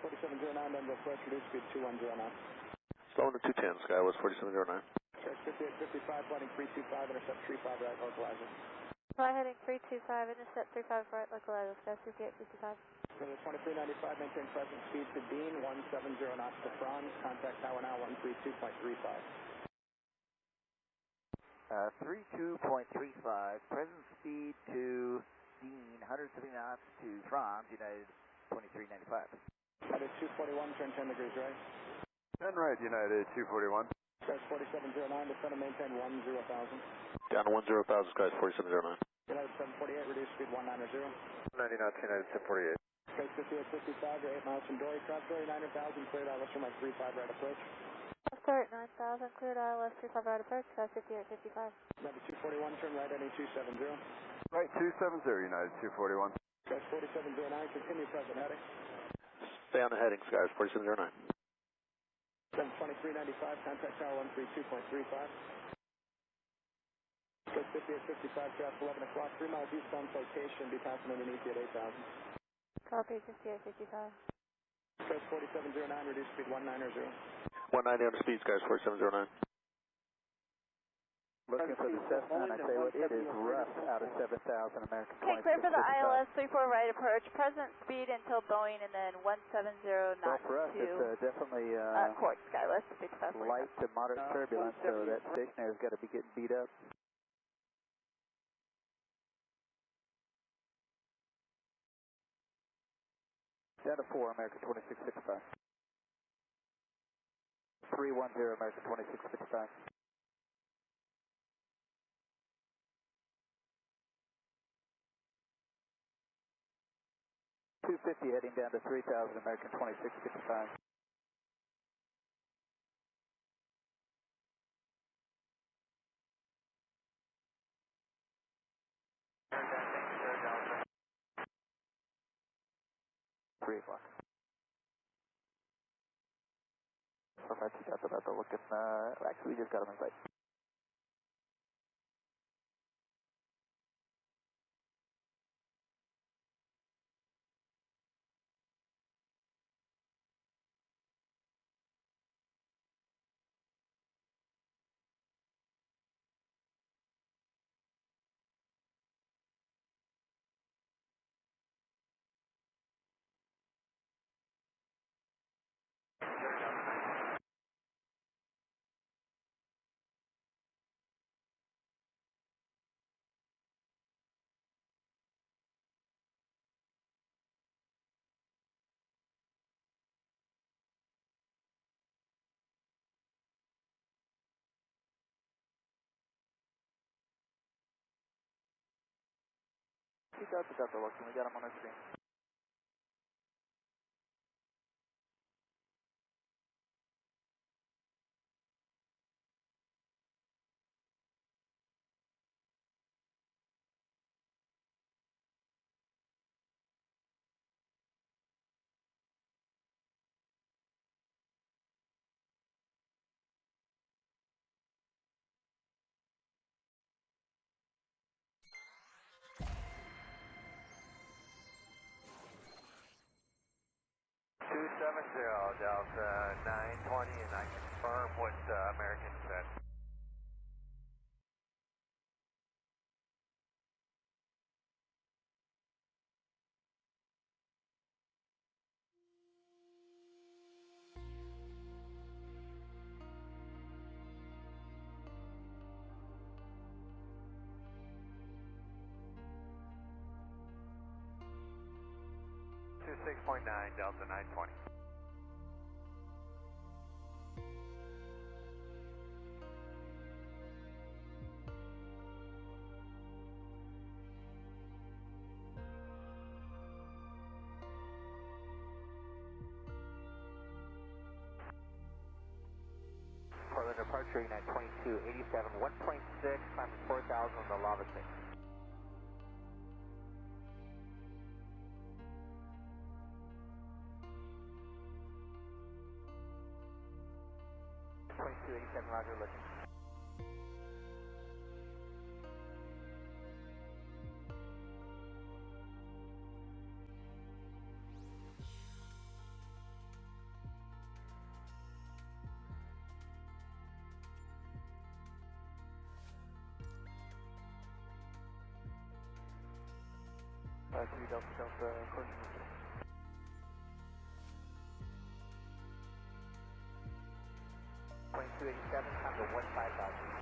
4709, Denver approach, reduce speed 2109. Slowing to 210, Skywest 4709. CRJ550, flighting 325, intercept 35 right, localizer. Fly heading 325, intercept 35 right, localizer, Sky 5855. For the 2395, maintain present speed to Dean, 170 knots to Franz, contact tower now 132.35. 32.35, present speed to Dean, 170 knots to Franz, United 2395. United 241, turn 10 degrees right. 10 right, United 241. Skies 4709, descend and maintain 10,000. Down to 10,000, Skies 4709. United 748, reduce speed 190. 90 knots, United 748. Skies 5855, you're 8 miles from Dory, cross Dory 900,000, cleared ILS from my 35 right approach. Start 9,000, cleared ILS 35 right approach, Sky 5855. United 241, turn right, heading 270. Right, 270, United 241. Skies 4709, continue present heading. Stay on the heading, Skies 4709. 2395, contact tower 132.35. Skies 5855, draft 11 o'clock, 3 miles eastbound flotation, be passing underneath you at 8,000. Copy 5855. Skies 4709, reduce speed 190. 190 on the speed, Skies 4709. Looking for the Cessna, and I tell you what, it is rough out of 7,000 American. Okay, clear for the ILS 34 right approach, present speed until Boeing, and then 170 knots for us, to it's definitely Court, Skyless 55. light to moderate turbulence, so that stationary's got to be getting beat up. Down to 4, American 2665. 310, American 2665. 250 heading down to 3,000, American 2655. Three o'clock. So much you got about the looking, actually we just got them in sight. We got the looking, we got them on our screen. Delta 920, and I confirm what American said. Two 6.9 Delta 920. Portland departure, United 2287, 1.6, climbing 4,000 on the lava 6. Roger, looking. 3 Delta Delta, course. 2287, time to 15,000.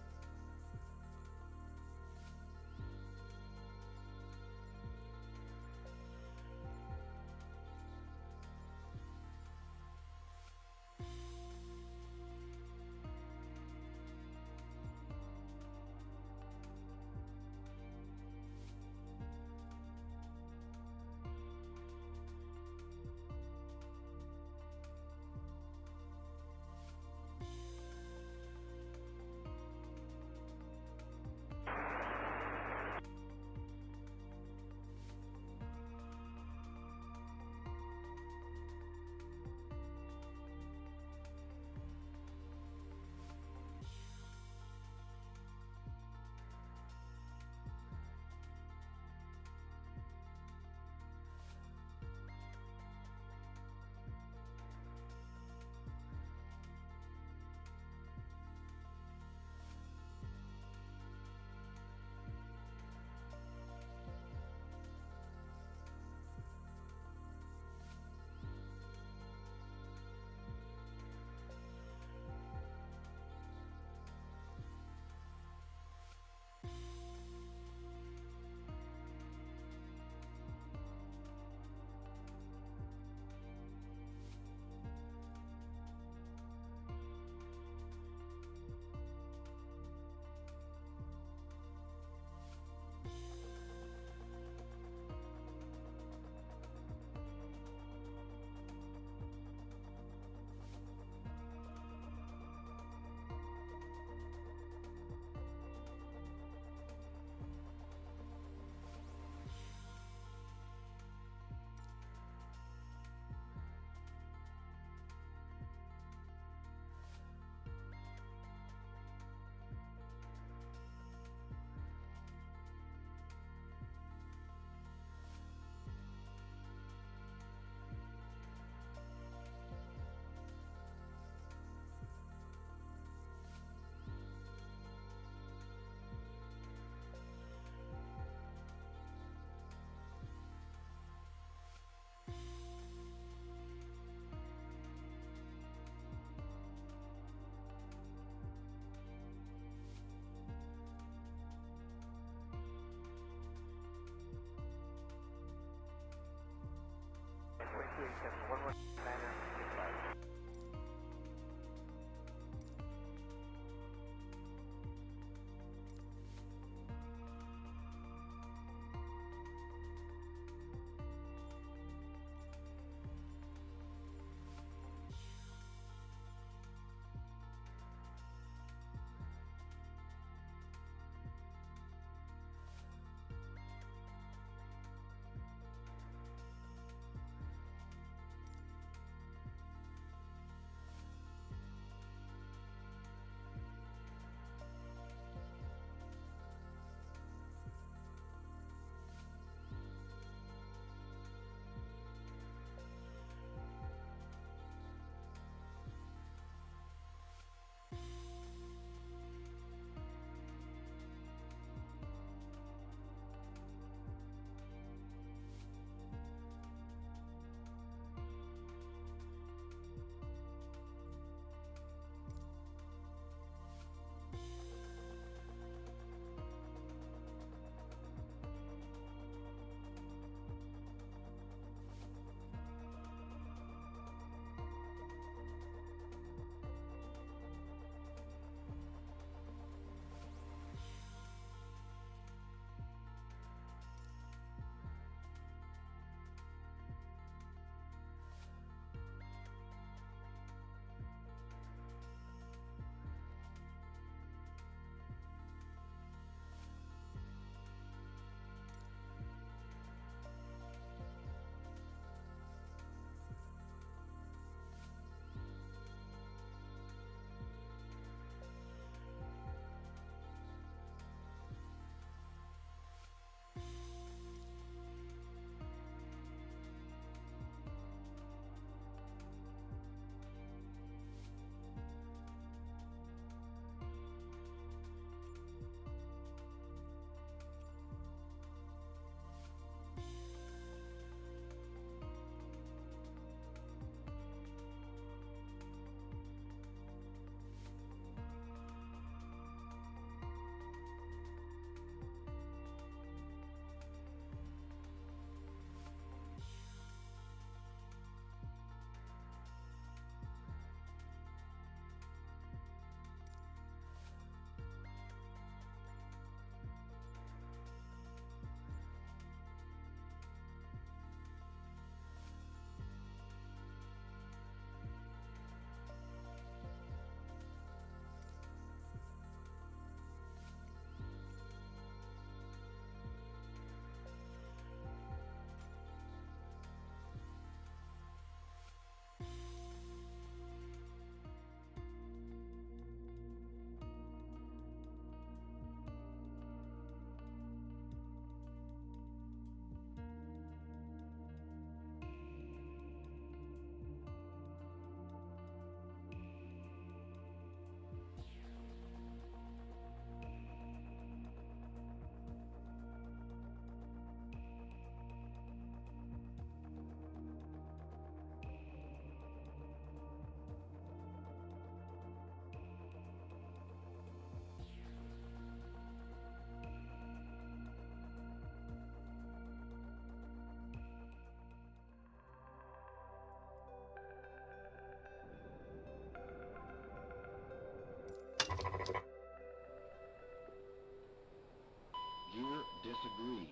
disagree.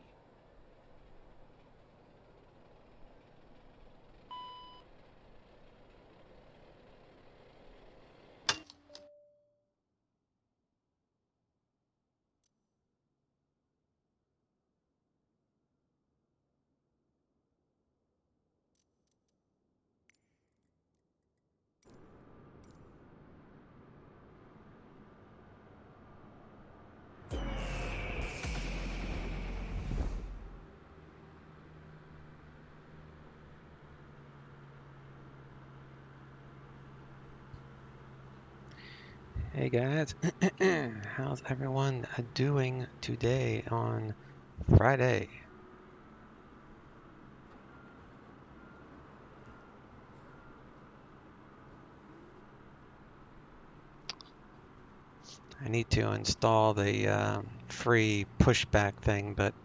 Hey guys, how's everyone doing today on Friday? I need to install the free pushback thing, but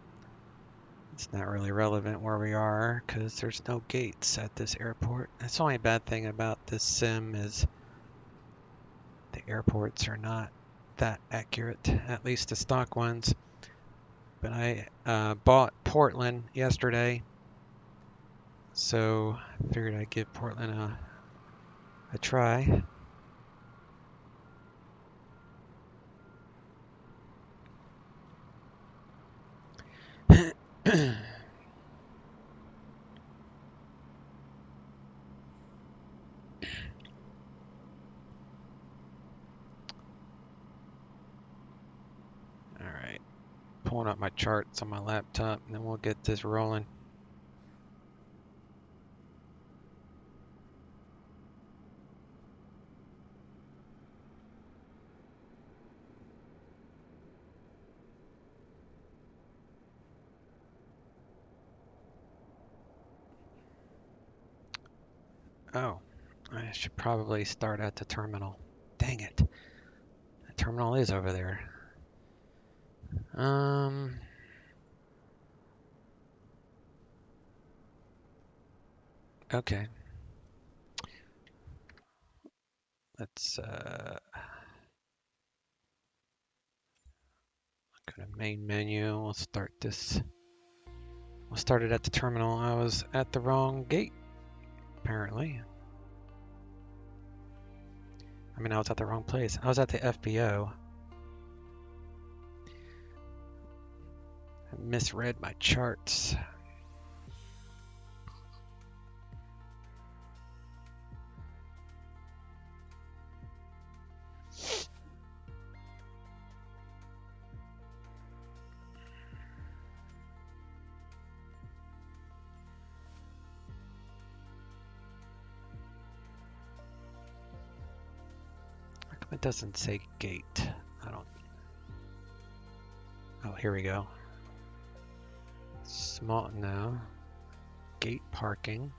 it's not really relevant where we are because there's no gates at this airport. That's the only bad thing about this sim is the airports are not that accurate, at least the stock ones. But I bought Portland yesterday, so I figured I'd give Portland a try. Alright, pulling up my charts on my laptop and then we'll get this rolling. Oh, I should probably start at the terminal. Dang it. The terminal is over there. Okay. Let's go to main menu. We'll start this. We'll start it at the terminal. I was at the wrong gate, apparently. I mean, I was at the wrong place. I was at the FBO. I misread my charts. How come it doesn't say gate? I don't. Oh, here we go. Small, no. Gate parking.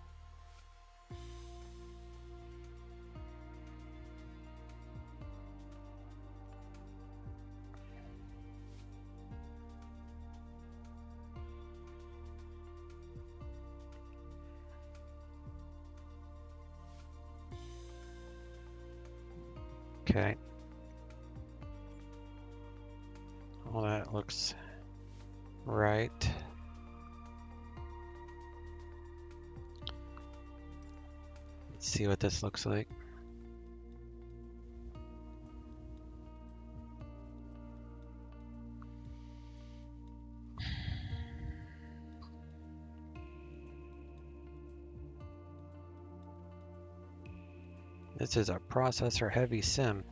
Okay. All that looks right. Let's see what this looks like. This is a processor heavy sim.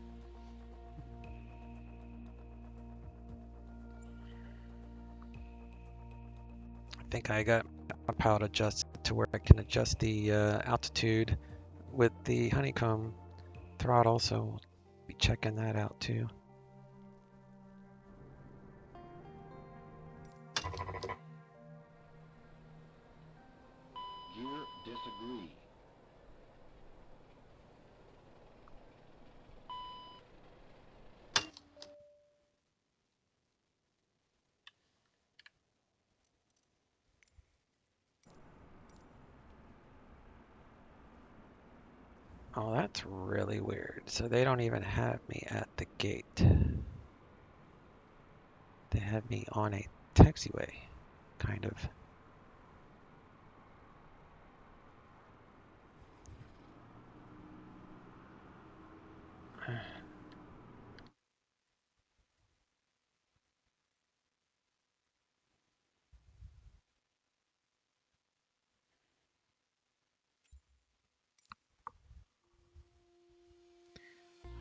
I think I got my pilot adjusted to where I can adjust the altitude with the honeycomb throttle, so we'll be checking that out too. Gear disagree. Oh, that's really weird. So they don't even have me at the gate. They have me on a taxiway, kind of.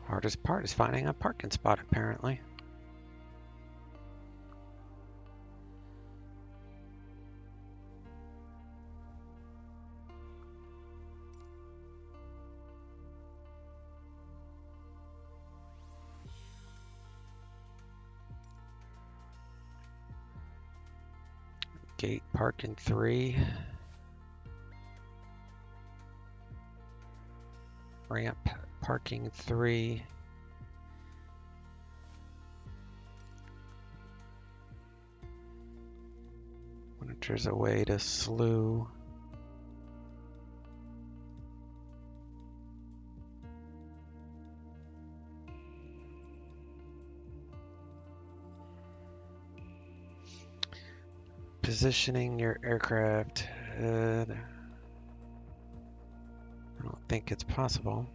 Hardest part is finding a parking spot, apparently. Gate parking 3. Ramp parking 3. Wonder if there's a way to Slew. Positioning your aircraft. I don't think it's possible.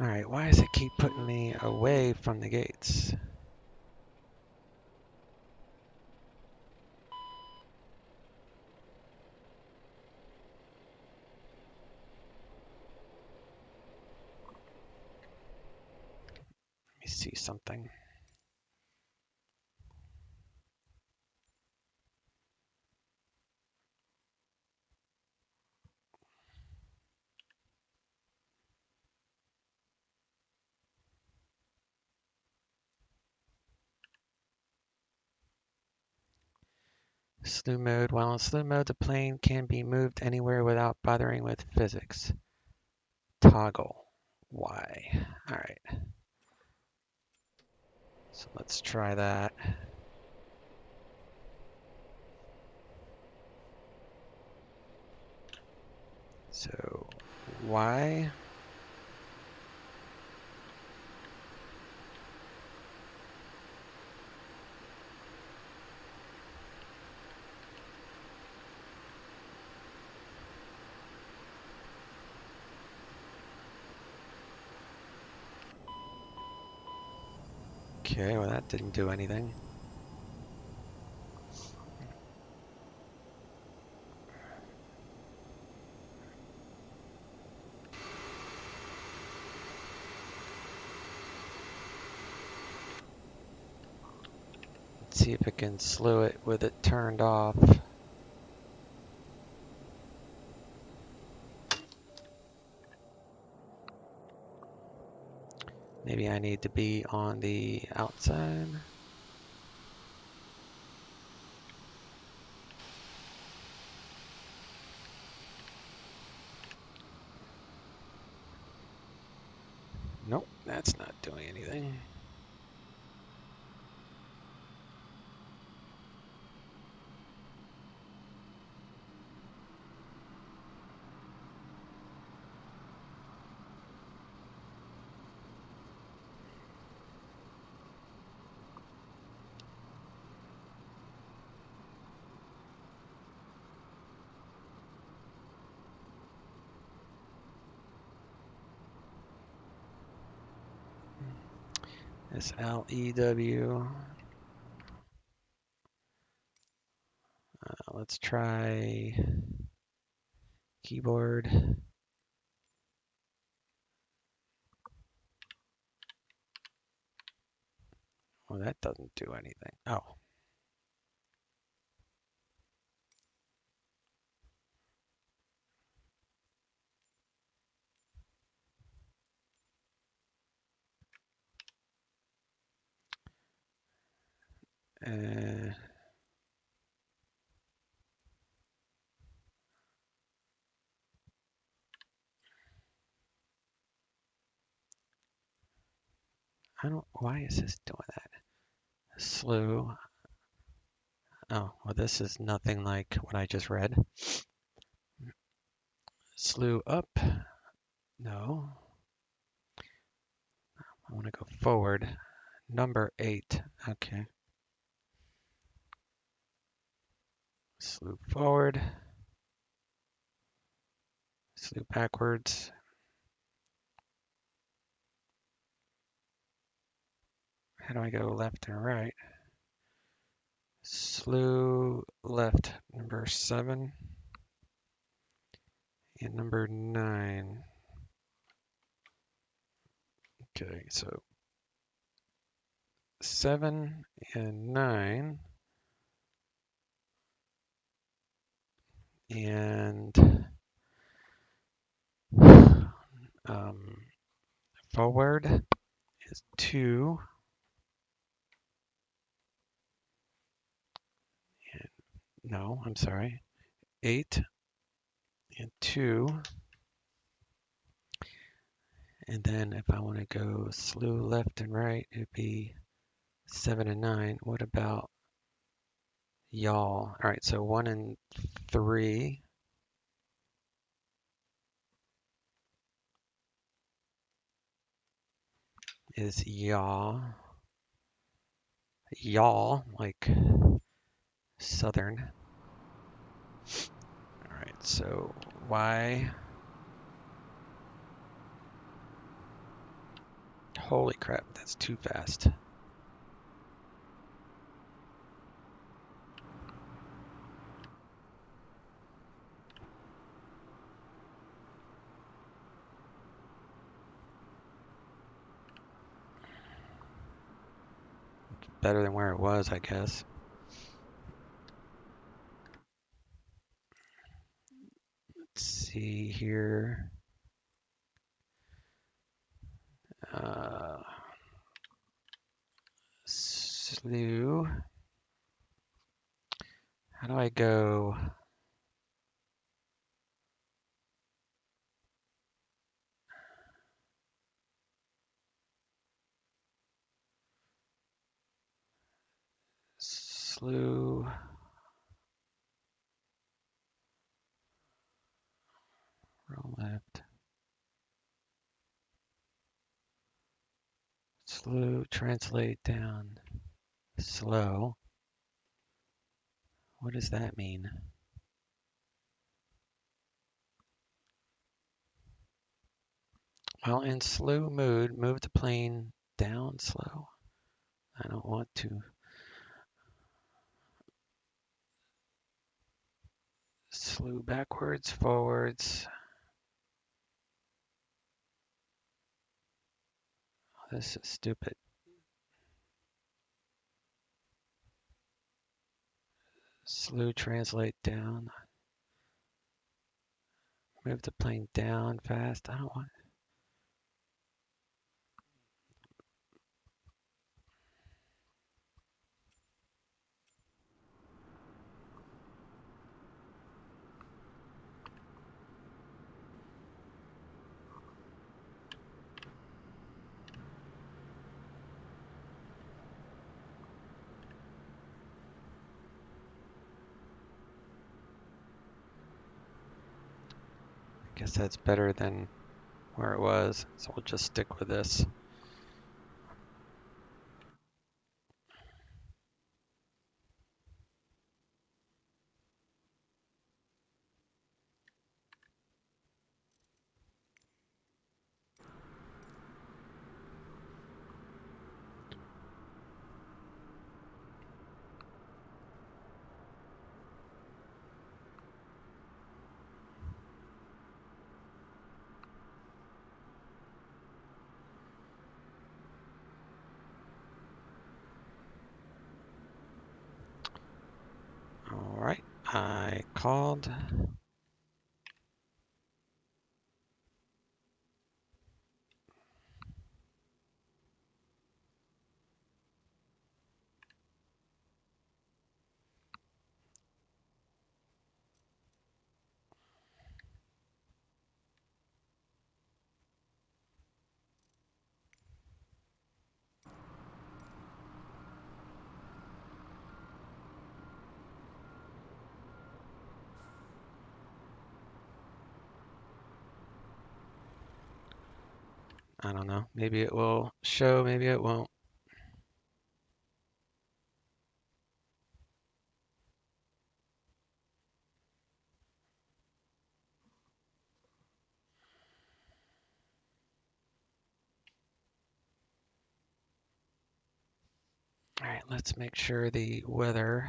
Alright, why does it keep putting me away from the gates? Let me see something. Slew mode. While in slew mode, the plane can be moved anywhere without bothering with physics. Toggle. Why? Alright. So let's try that. So, why? Okay, well that didn't do anything. Let's see if it can slew it with it turned off. Maybe I need to be on the outside. Nope, that's not doing anything. SLEW. Let's try keyboard. Well, that doesn't do anything. Oh. why is this doing that? Slew. Oh, well, this is nothing like what I just read. Slew up. No. I want to go forward. Number 8. Okay. Slew forward. Slew backwards. How do I go left and right? Slew left, number 7. And number 9. Okay, so 7 and 9. And forward is 2. And, no, I'm sorry. 8 and 2. And then if I want to go slew left and right, it'd be 7 and 9. What about y'all? All right, so 1 and 3. Is y'all. Y'all, like southern. All right, so Y. Holy crap, that's too fast. Better than where it was, I guess. Let's see here. Slew. How do I go? Slew. Roll left. Slew. Translate down. Slow. What does that mean? Well, in slew mode, move the plane down slow. I don't want to. Slew backwards, forwards. Oh, this is stupid. Slew translate down. Move the plane down fast. I don't want. I guess that's better than where it was, so we'll just stick with this. All right, I called. I don't know. Maybe it will show, maybe it won't. All right, let's make sure the weather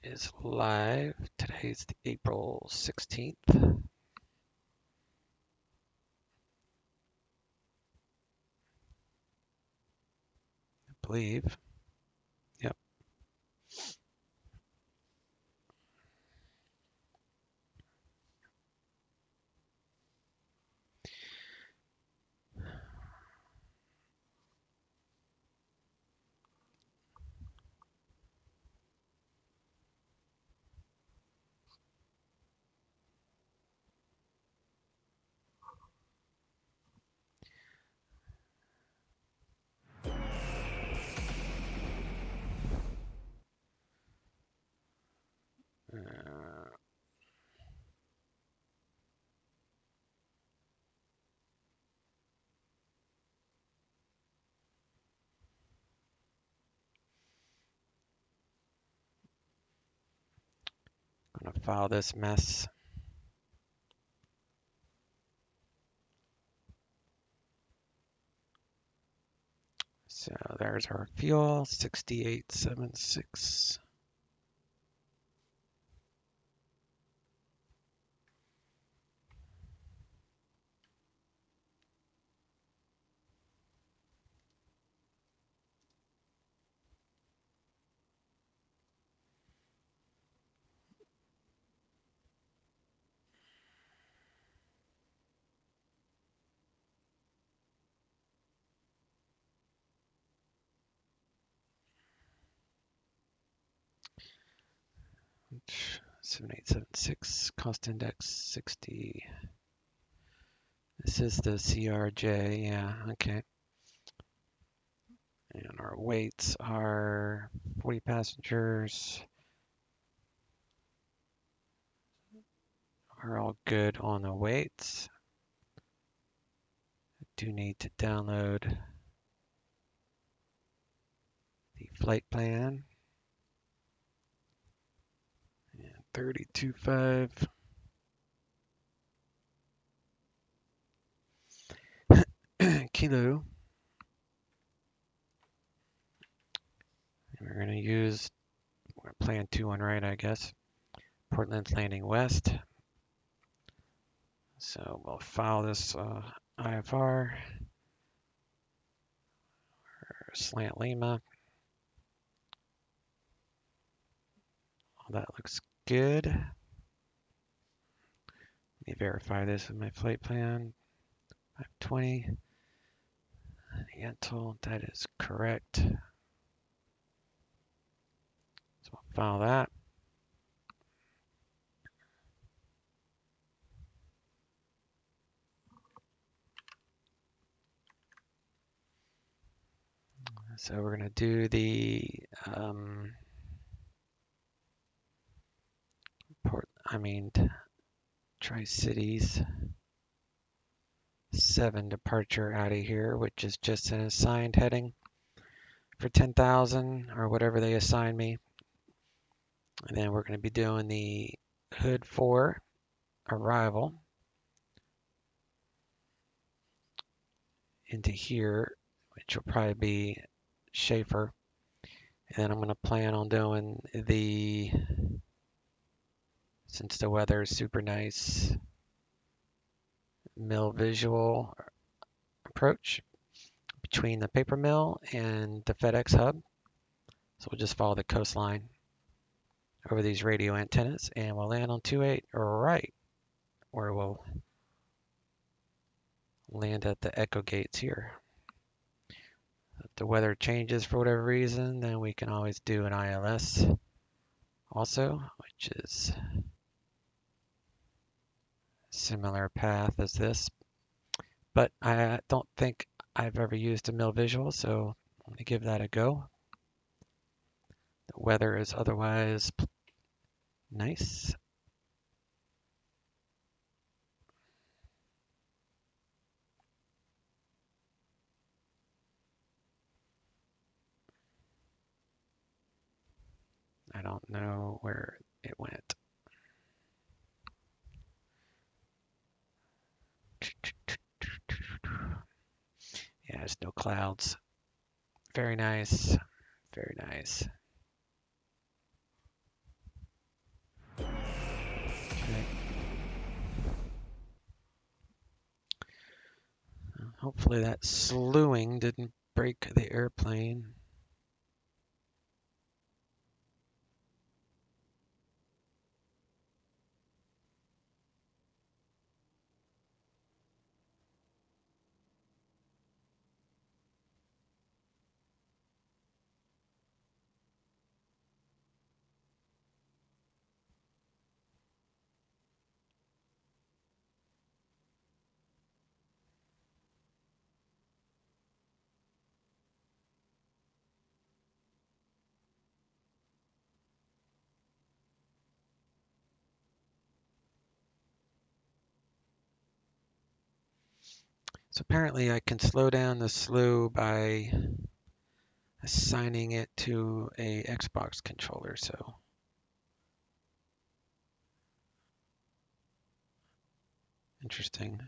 is live. Today's the April 16th. I believe. Yep. I'm gonna file this mess. So there's our fuel, 6876. Which 7876, cost index 60. This is the CRJ, yeah, okay. And our weights are 40 passengers. Are all good on the weights. I do need to download the flight plan. And 32.5. Kilo. And we're going to use plan 2-1 right, I guess. Portland's landing west. So we'll file this IFR. Slant Lima. All that looks good. Let me verify this with my flight plan. 520. Yentl, that is correct. So I'll file that. So we're going to do the Tri-Cities 7 departure out of here, which is just an assigned heading for 10,000 or whatever they assign me. And then we're going to be doing the Hood 4 arrival into here, which will probably be Schaefer. And then I'm going to plan on doing the, since the weather is super nice, mill visual approach between the paper mill and the FedEx hub. So we'll just follow the coastline over these radio antennas and we'll land on 28 right, where we'll land at the echo gates here. If the weather changes for whatever reason, then we can always do an ILS also, which is similar path as this, but I don't think I've ever used a mill visual, so I'm going to give that a go. The weather is otherwise nice. where it went. Yeah, there's no clouds. Very nice. Very nice. Okay. Hopefully that slewing didn't break the airplane. So apparently I can slow down the slew by assigning it to a Xbox controller. So interesting.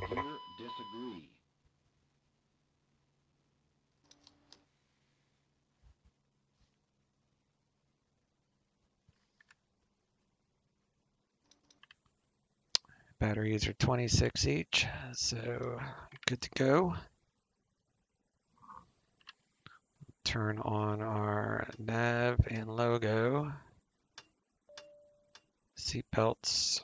Hear, disagree. Batteries are 26 each, so good to go. Turn on our nav and logo. Seatbelts.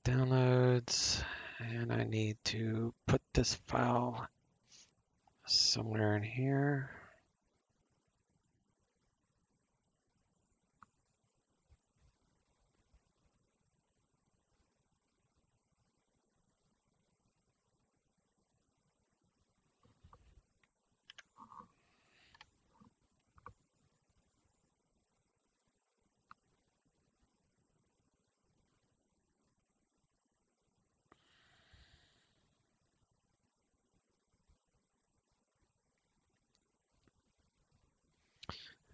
Downloads, and I need to put this file somewhere in here.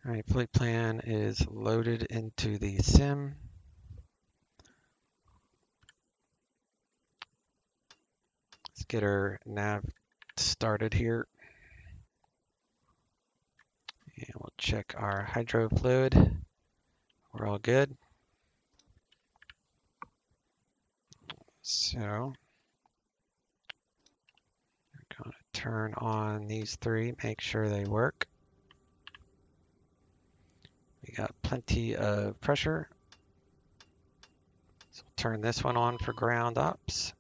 All right, flight plan is loaded into the sim. Let's get our nav started here. And we'll check our hydro fluid. We're all good. So we're going to turn on these three, make sure they work. We got plenty of pressure. So we'll turn this one on for ground ops.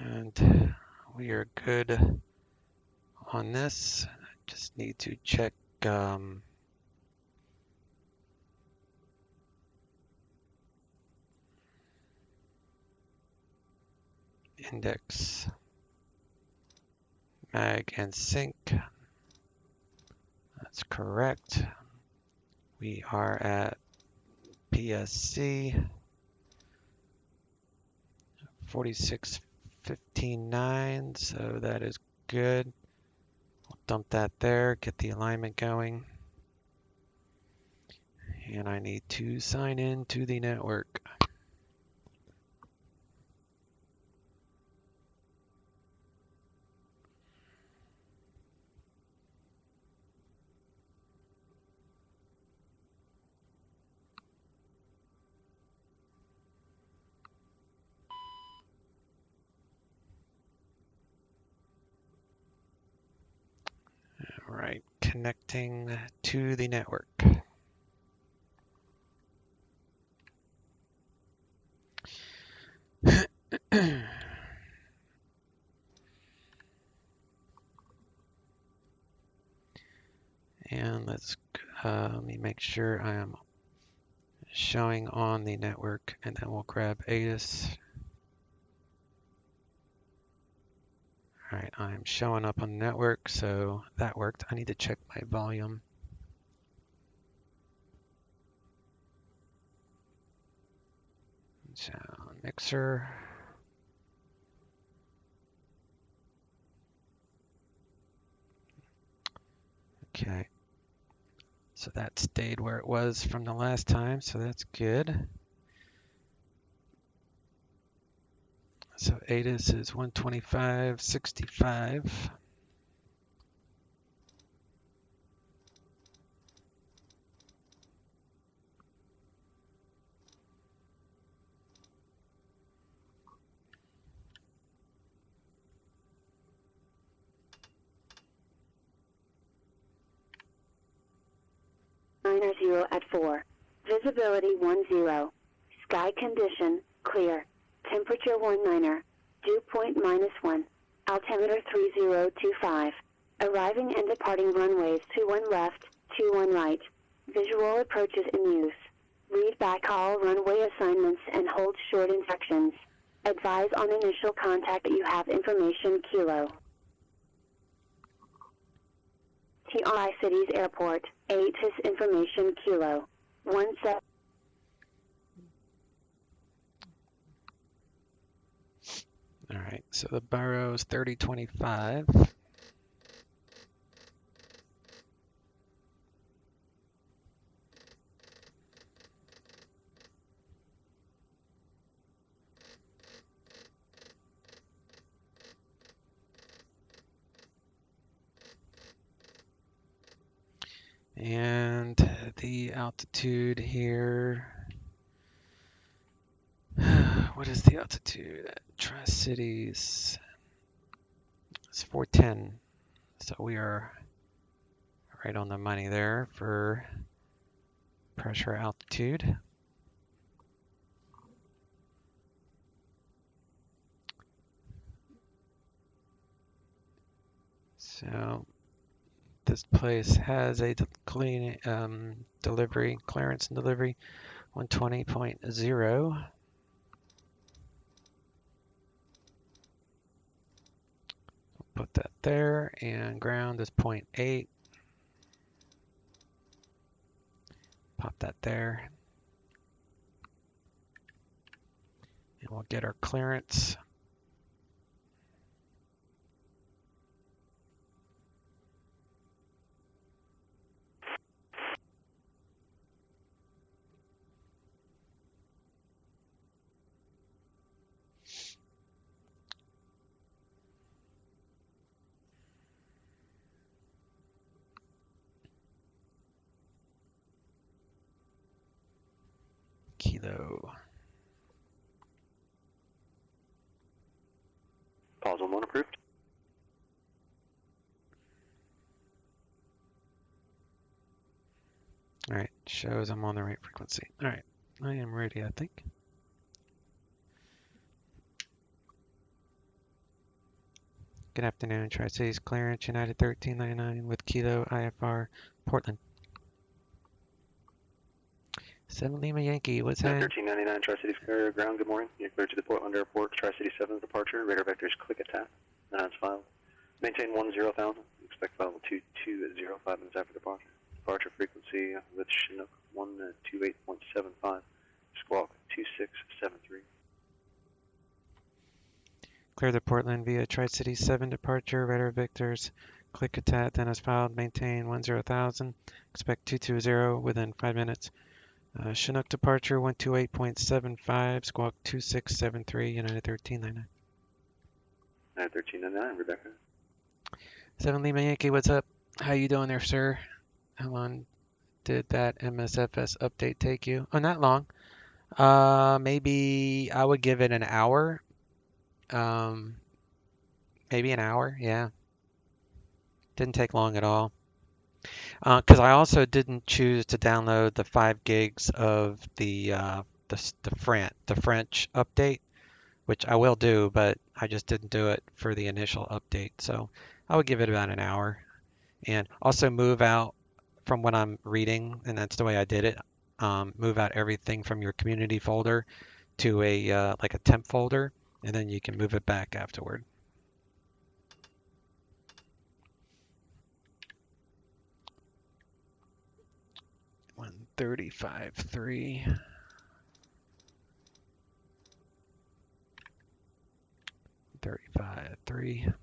And we are good on this. Just need to check index, mag, and sync. That's correct. We are at PSC 46 15.9, so that is good. We'll dump that there, get the alignment going. And I need to sign in to the network. All right, connecting to the network. And let me make sure I am showing on the network, and then we'll grab ATIS. All right, I'm showing up on the network, so that worked. I need to check my volume. Sound mixer. Okay. So that stayed where it was from the last time, so that's good. So ATIS is 125.65. Zero at 4. Visibility 10. Sky condition, clear. Temperature 19er. Dew point -1. Altimeter 3025. Arriving and departing runways 21 left, 21 right. Visual approaches in use. Read back all runway assignments and hold short instructions. Advise on initial contact that you have information Kilo. TRI Cities Airport, ATIS information Kilo. 17. All right, so the borough is 3025. And the altitude here, what is the altitude at Tri-Cities? It's 410, so we are right on the money there for pressure altitude. So this place has a delivery, clearance and delivery 120.0. Put that there, and ground is 0.8. Pop that there. And we'll get our clearance. Kilo. Pause on one approved. All right, shows I'm on the right frequency. All right, I am ready, I think. Good afternoon, Tri-Cities clearance, United 1399 with Kilo IFR, Portland. 7 Lima Yankee, what's that? 1399 Tri-Cities clear, ground, good morning. You're clear to the Portland Airport, Tri-City 7 departure, radar vectors click attack. That's filed. Maintain 10,000. Expect file 2205 minutes after departure. Departure frequency with Chinook 128.75, squawk 2673. Clear the Portland via Tri-City 7 departure, radar Victors, click ATAT, then as filed, maintain 10,000, expect 220 within 5 minutes. Chinook departure 128.75, squawk 2673, United 1399. United 1399, Rebecca. 7 Lima Yankee, what's up? How you doing there, sir? How long did that MSFS update take you? Oh, not long. Maybe I would give it an hour. Maybe an hour, yeah. Didn't take long at all. Because I also didn't choose to download the 5 gigs of the French update, which I will do, but I just didn't do it for the initial update. So I would give it about an hour. And also move out from what I'm reading, and that's the way I did it. Move out everything from your community folder to a like a temp folder, and then you can move it back afterward. One 35.3. 35.3.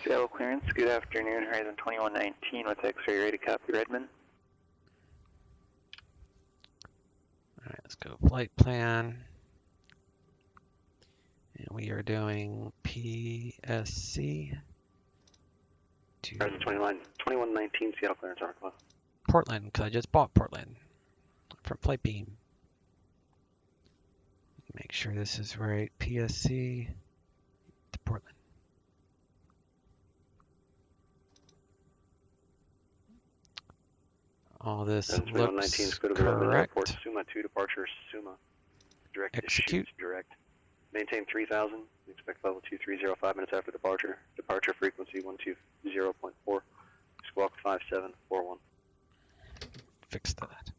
Seattle clearance, good afternoon, Horizon 2119 with X-ray ready to copy, Redmond. Alright, let's go flight plan. And we are doing PSC to Horizon 2119, Seattle clearance, Arcla. Portland, because I just bought Portland from Flightbeam. Make sure this is right. PSC to Portland. All this looks correct. Suma 2 departure, Suma. Direct Execute. Direct. Maintain 3000. Expect level 2305 5 minutes after departure. Departure frequency 120.4. Squawk 5741. Fix that.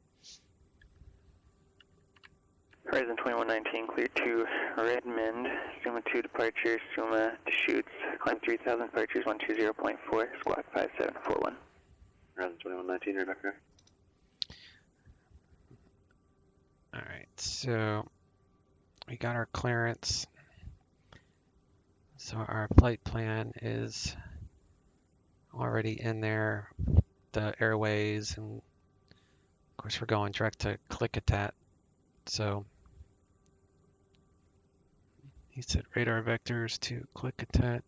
Horizon 2119, clear to Redmond. Suma 2 departure, Suma to shoots. Climb 3000, departures 120.4. Squawk 5741. Horizon 2119, Rebecca. Alright, so we got our clearance. So our flight plan is already in there. The airways, and of course we're going direct to ClickATAT. So he said radar vectors to ClickATAT.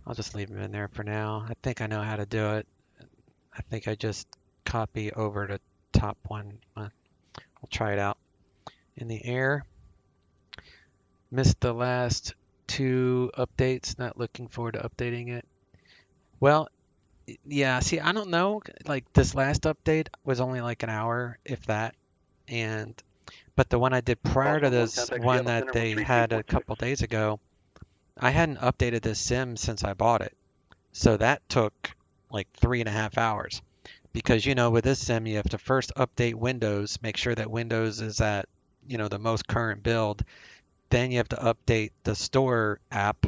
I'll just leave them in there for now. I think I know how to do it. I think I just copy over to top one. We'll try it out. In the air. Missed the last 2 updates. Not looking forward to updating it. Well, yeah, see, I don't know. Like this last update was only like an hour, if that. But the one I did prior to this one that they had a couple days ago, I hadn't updated this sim since I bought it. So that took like 3.5 hours. Because, you know, with this sim, you have to first update Windows, make sure that Windows is at, you know, the most current build. Then you have to update the store app.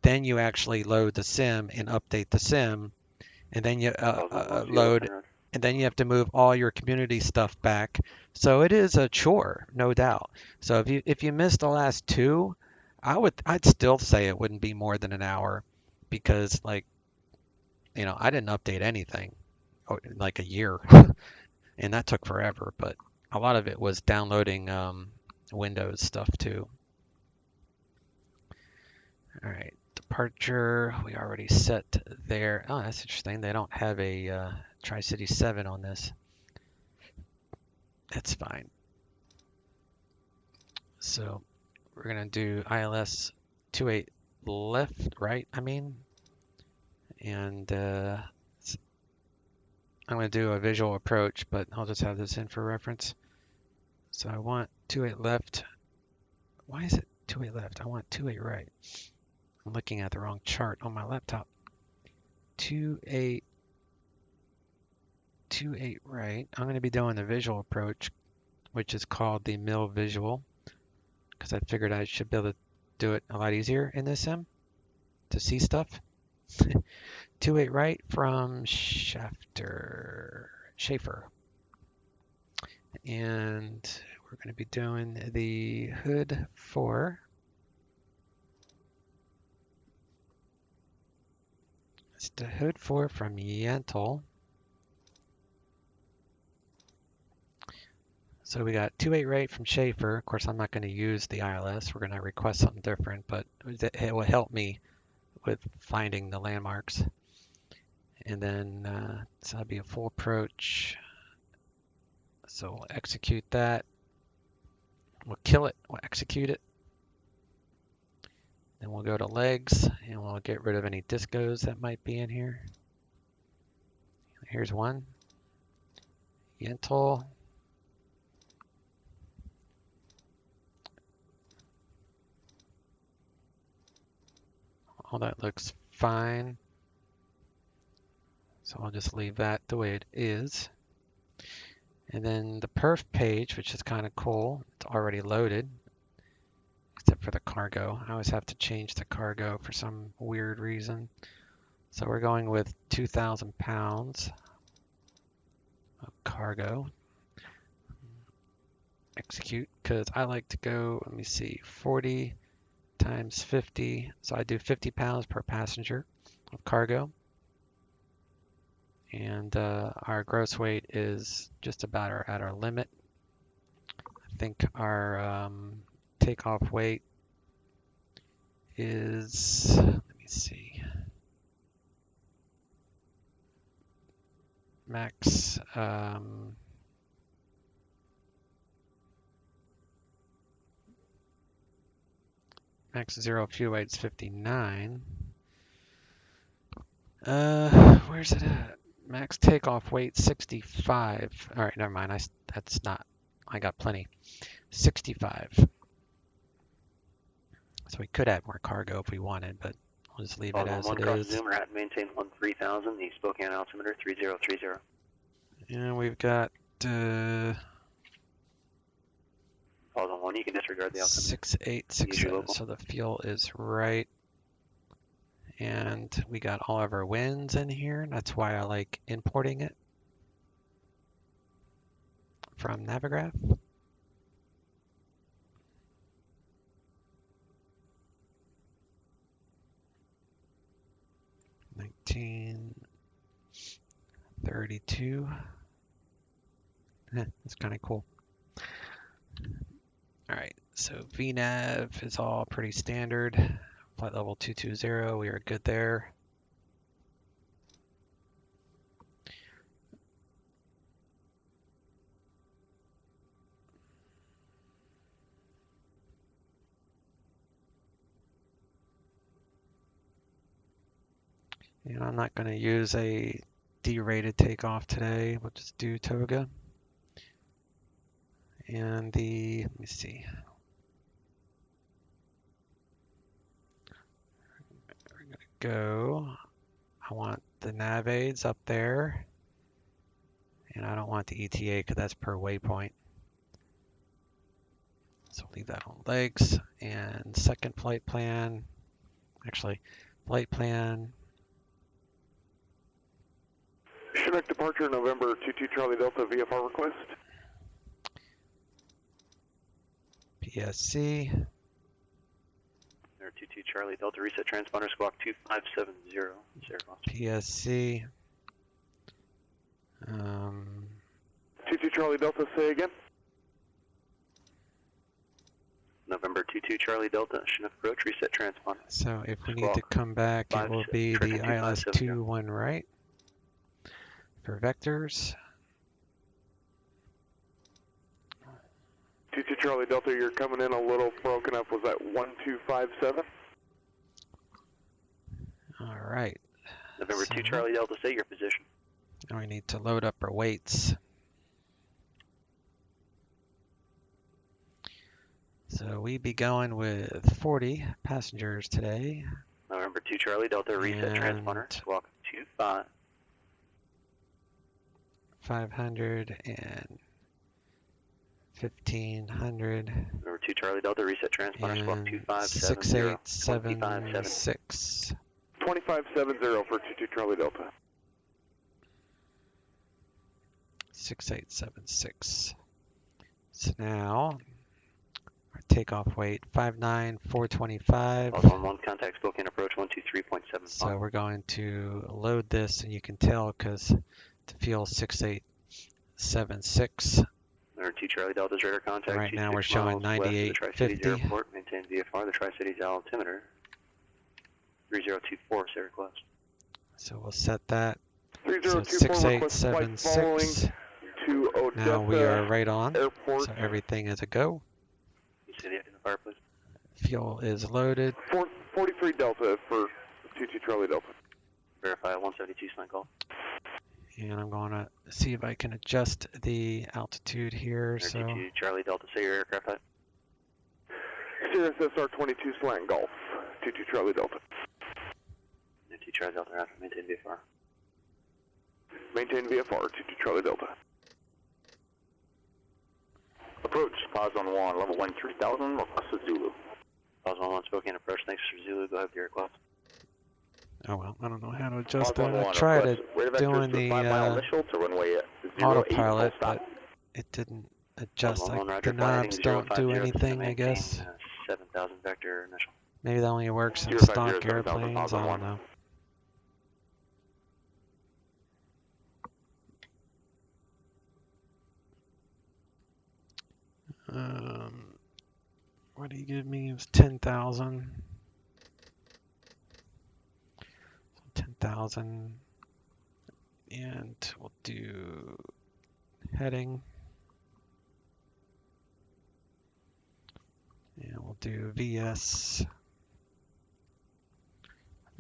Then you actually load the sim and update the sim. And then you load, and then you have to move all your community stuff back. So it is a chore, no doubt. So if you missed the last 2, I'd still say it wouldn't be more than an hour, because, like, you know, I didn't update anything like a year, and that took forever. But a lot of it was downloading Windows stuff too. All right, departure we already set there. Oh, that's interesting. They don't have a Tri-City 7 on this. That's fine. So we're gonna do ILS 28 left, right? I mean, and I'm going to do a visual approach, but I'll just have this in for reference. So I want 28 left. Why is it 28 left? I want 28 right. I'm looking at the wrong chart on my laptop. 28 right. I'm going to be doing the visual approach, which is called the mill visual, because I figured I should be able to do it a lot easier in this sim to see stuff. 28 right from Schaefer. And we're going to be doing the hood 4. It's the hood 4 from Yentl. So we got 28 right from Schaefer. Of course, I'm not going to use the ILS. We're going to request something different, but it will help me with finding the landmarks. And then so that'll be a full approach. So we'll execute that. We'll kill it. We'll execute it. Then we'll go to legs and we'll get rid of any discos that might be in here. Here's one. Yentl. All that looks fine. So I'll just leave that the way it is. And then the perf page, which is kind of cool, it's already loaded, except for the cargo. I always have to change the cargo for some weird reason. So we're going with 2,000 pounds of cargo. Execute, because I like to go, let me see, 40 times 50. So I do 50 pounds per passenger of cargo. And our gross weight is just about at our limit. I think our takeoff weight is, let me see, max max zero fuel weight is 59. Where's it at? Max takeoff weight 65. All right, never mind. That's not. I got plenty. 65. So we could add more cargo if we wanted, but we'll just leave it as it is. Zoomer at maintain 13,000. The Spokane altimeter 3030. And we've got. Pause on 1. You can disregard the altimeter. 6867. So the fuel is right. And we got all of our winds in here. That's why I like importing it from Navigraph. $19.32. That's kind of cool. All right, so VNAV is all pretty standard. Flight level 220, we are good there. And I'm not going to use a derated takeoff today. We'll just do toga. And let me see. Go. I want the nav aids up there, and I don't want the ETA because that's per waypoint. So leave that on legs. And second flight plan, actually, flight plan. Chinook departure November 22 Charlie Delta VFR request. PSC. 22 Charlie Delta reset transponder squawk 2570. PSC. 22 Charlie Delta, say again. November 22 Charlie Delta, Chinook approach, reset transponder. So if we need to come back, it will be the ILS 21 right for vectors. 22 Charlie Delta, you're coming in a little broken up. Was that 1257? All right. November 2 Charlie Delta, say your position. Now we need to load up our weights. So we be going with 40 passengers today. November 2 Charlie Delta, reset transponder, squawk 25. 500 and 1500. Number 2 Charlie Delta, reset transponder, squawk 2570. 6876. 2570 for 22 Charlie Delta. 6876. So now, our takeoff weight, 59425. Pause 11, contact Spokane approach 123.75. So we're going to load this, and you can tell because the fuel 6876. There 2 Charlie Delta's radar contact. Right now we're showing 9850. Airport. Maintain VFR, the Tri-Cities altimeter. 3024, say request. So we'll set that. So 3024 request flight following 6876. to Odessa Now we are right on. Airport. So everything is a go. You say the in the fire, please. Fuel is loaded. 43 Delta for 22 Charlie Delta. Verify 172 slant call. And I'm going to see if I can adjust the altitude here. There So 22 Charlie Delta, say your aircraft type. Sirius SR-22 slant Golf, 22 Charlie Delta. 2 Charlie Delta, after maintain VFR. Maintain VFR, 22 Charlie Delta. Approach, pause on 1, level 13,000, request to Zulu. Pause 11, Spokane approach, thanks for Zulu, go ahead with your request. oh well, I don't know how to adjust Pause that. I 11, tried request radar doing vectors to the 5 mile initial to runway 08 autopilot, full stop. but it didn't adjust. Pause 11, Like, Roger, the knobs don't do 050, anything, I maintain, guess. 7,000 vector initial. Maybe that only works in 050, stock 7,000, airplanes. pause I on don't 1. know. What did he give me? It was 10,000. 10,000. And we'll do heading. And we'll do VS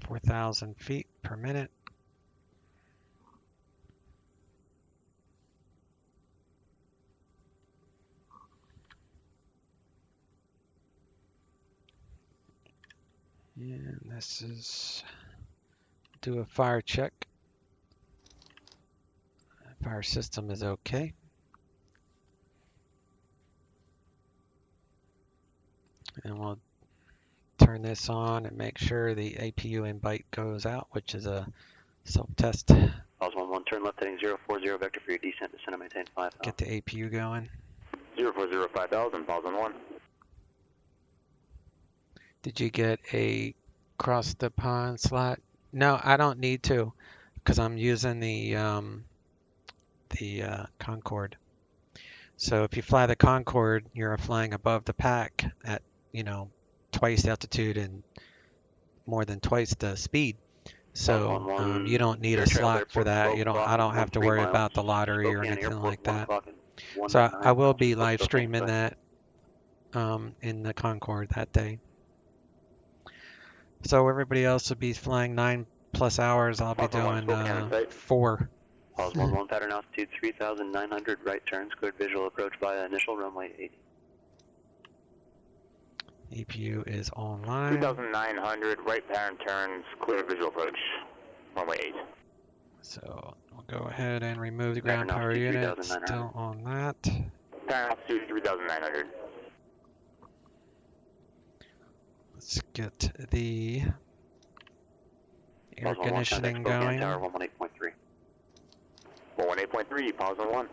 4,000 feet per minute. And this is, do a fire check. Fire system is okay. And we'll turn this on and make sure the APU invite goes out, which is a self-test. Pause 11, turn left heading 040 vector for your descent, descend and maintain 5,000. Get the APU going. 040, 5,000, pause on 1. Did you get a cross the pond slot? No, I don't need to, because I'm using the Concorde. So if you fly the Concorde, you're flying above the pack at, twice the altitude and more than twice the speed. So you don't need a slot for that. I don't have to worry about the lottery or anything like that. So I will be live streaming that in the Concorde that day. So everybody else will be flying 9+ hours. I'll be doing 4. Pause 11, pattern altitude 3,900, right turns, cleared visual approach via initial runway 80. APU is online. 3,900, right pattern turns, clear visual approach, runway 8. So we'll go ahead and remove the ground power unit. Still on that. Pattern altitude 3,900. Let's get the air conditioning going. Tower 118.3. 118.3, pause on 1.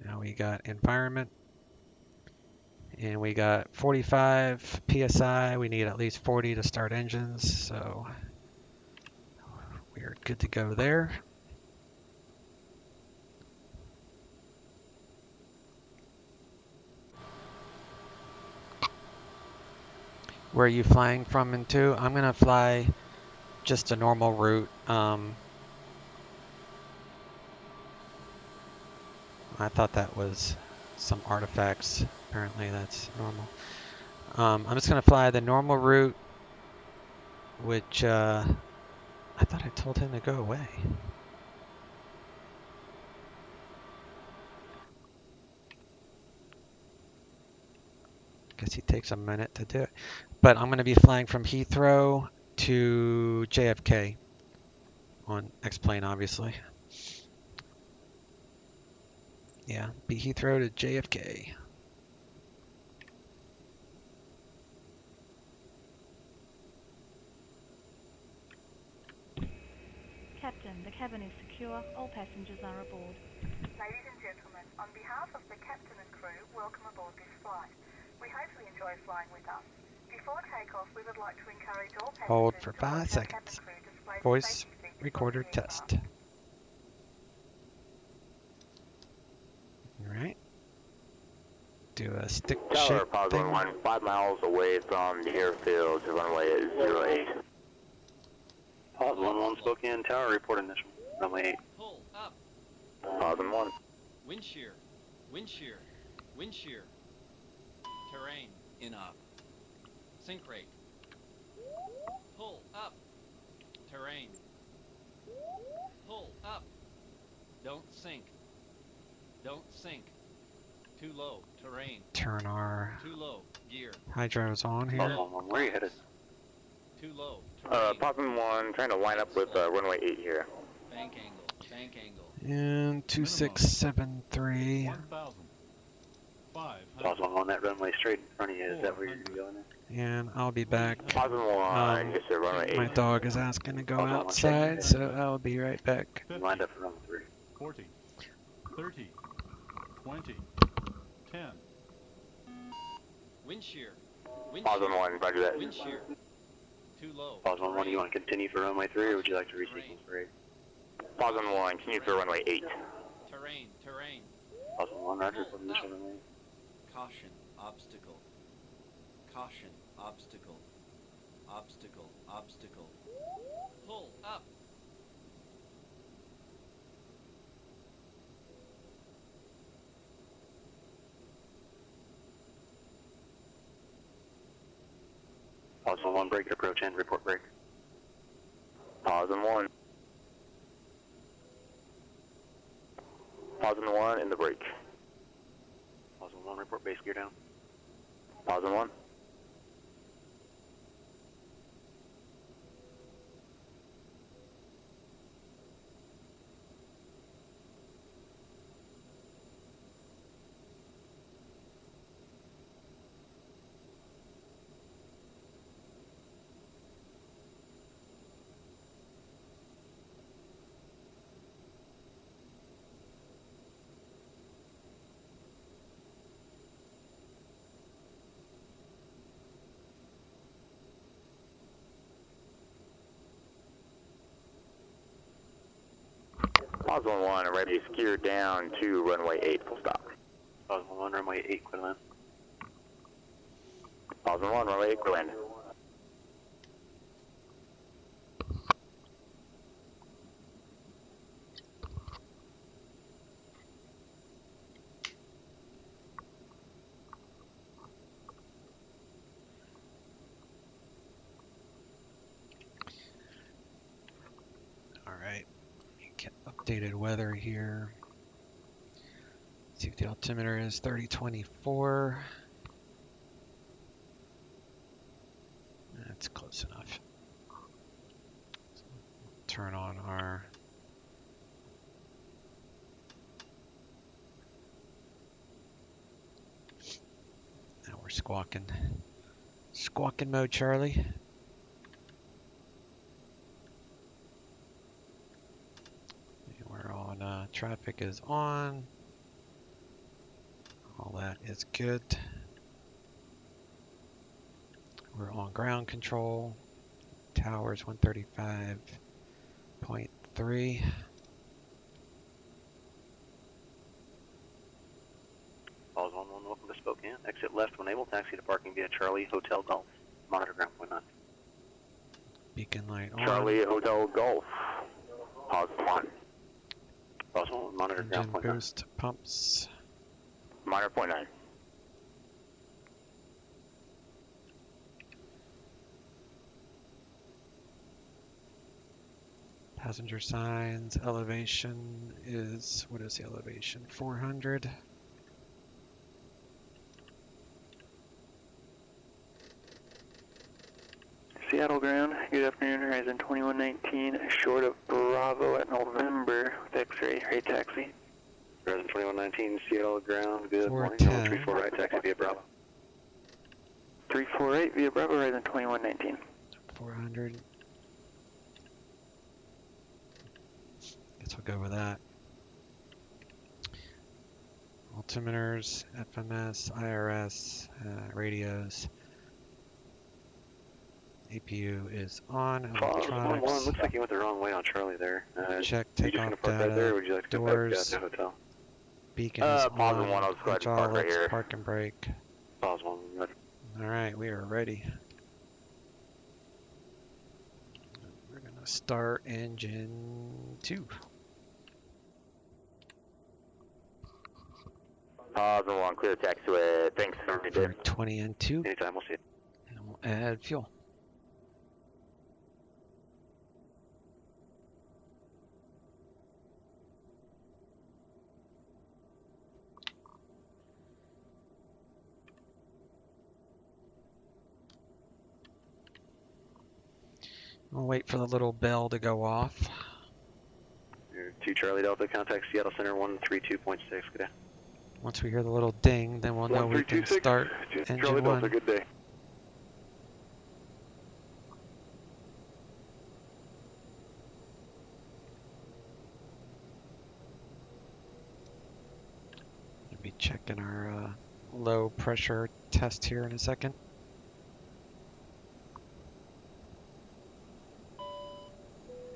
Now we got environment. And we got 45 PSI. We need at least 40 to start engines. So we are good to go there. Where are you flying from and to? I'm going to fly just a normal route. I thought that was some artifacts. Apparently that's normal. I'm just going to fly the normal route, which I thought I told him to go away. Guess he takes a minute to do it. But I'm going to be flying from Heathrow to JFK on X-plane, obviously. Yeah, be Heathrow to JFK. Captain, the cabin is secure. secure. All passengers are aboard. Ladies and gentlemen, on behalf of the captain and crew, welcome aboard this flight. We hope you enjoy flying with us. Before takeoff, we would like to encourage all passengers Hold for to 5 watch our seconds. cabin crew display the Voice safety features recorder of the test. aircraft. Alright. Do a stick Tower, shift pause thing. 11, 5 miles away from the airfield to runway 08. Pause 11 Spokane Tower, report initial. Runway 8. Pull up. Pause 1. Wind shear. Wind shear. Wind shear. Terrain. In up. Sink rate. Pull up. Terrain. Pull up. Don't sink. Don't sink. Too low. Terrain. Turn our Too low. Gear. hydros on here. Pause 11, where are you headed? Too low. Terrain. Pause 1, trying to line up with runway 8 here. Bank angle. Bank angle. And 2673. 1,000. 5. Pause 11, that runway straight in front of you. Is that where you're going? And I'll be back. Pause 1, just a runway 8. My dog is asking to go Pause 11, outside, so I'll be right back. 50, Lined up for runway 3. 40, 30, 20, 10. Wind shear. Wind Pause shear. 1, roger that. Wind shear. Too low. Pause 11, do you want to continue for runway 3 or would you like to resequence for 8? Pause 1, continue for runway 8. Terrain. Terrain. Pause 11, roger, report initial runway 8. Caution. Obstacle. Caution. Obstacle. Obstacle. Obstacle. Pull up. Pause 11, break, approach end, report break. Pause 1. Pause 1 in the brake. Pause 11, report base gear down. Pause 1. Pause 1, ready to steer down to runway 8, full stop. Pause 11, runway 8, clear land. Pause 1, runway 8, clear land. Alright. Get updated weather here. See if the altimeter is 3024. That's close enough. So turn on our now we're squawking. Squawking mode, Charlie. We're on traffic is on. All that is good. We're on ground control. Towers 135.3. Pause 11, welcome to Spokane. Exit left when able, taxi to parking via Charlie Hotel Golf. Monitor ground point 9. Beacon light on. Charlie Hotel Golf. Pause 1. Pause 1, monitor ground Engine point 9. boost pumps. Monitor point 9. Passenger signs. Elevation is, what is the elevation? 400. Seattle ground, good afternoon, Horizon 2119, short of Bravo at November with X-ray, right taxi. Horizon 2119, Seattle ground, good morning. 410. 34 right, taxi via Bravo. 348 via Bravo, Horizon 2119. 400. Guess we'll go with that. Altimeters, FMS, IRS, radios. APU is on. Electronics. One, looks like you went the wrong way on Charlie there. Check you just takeoff gonna park data. right there, or would you like to go back Doors. to the hotel? Beacon is pause on. one, I'll just go ahead and park right Hydraulics, here. park and brake. Pause one, ready. Alright, we are ready. We're gonna start engine 2. Pause one, clear taxiway. Thanks for For everything. 20 and 2. Anytime, we'll see you. And we'll add fuel. We'll wait for the little bell to go off. 2 Charlie Delta, contact Seattle Center 132.6, good day. Once we hear the little ding, then we'll know we can start engine Charlie 1. Delta, good day. We'll be checking our low pressure test here in a second.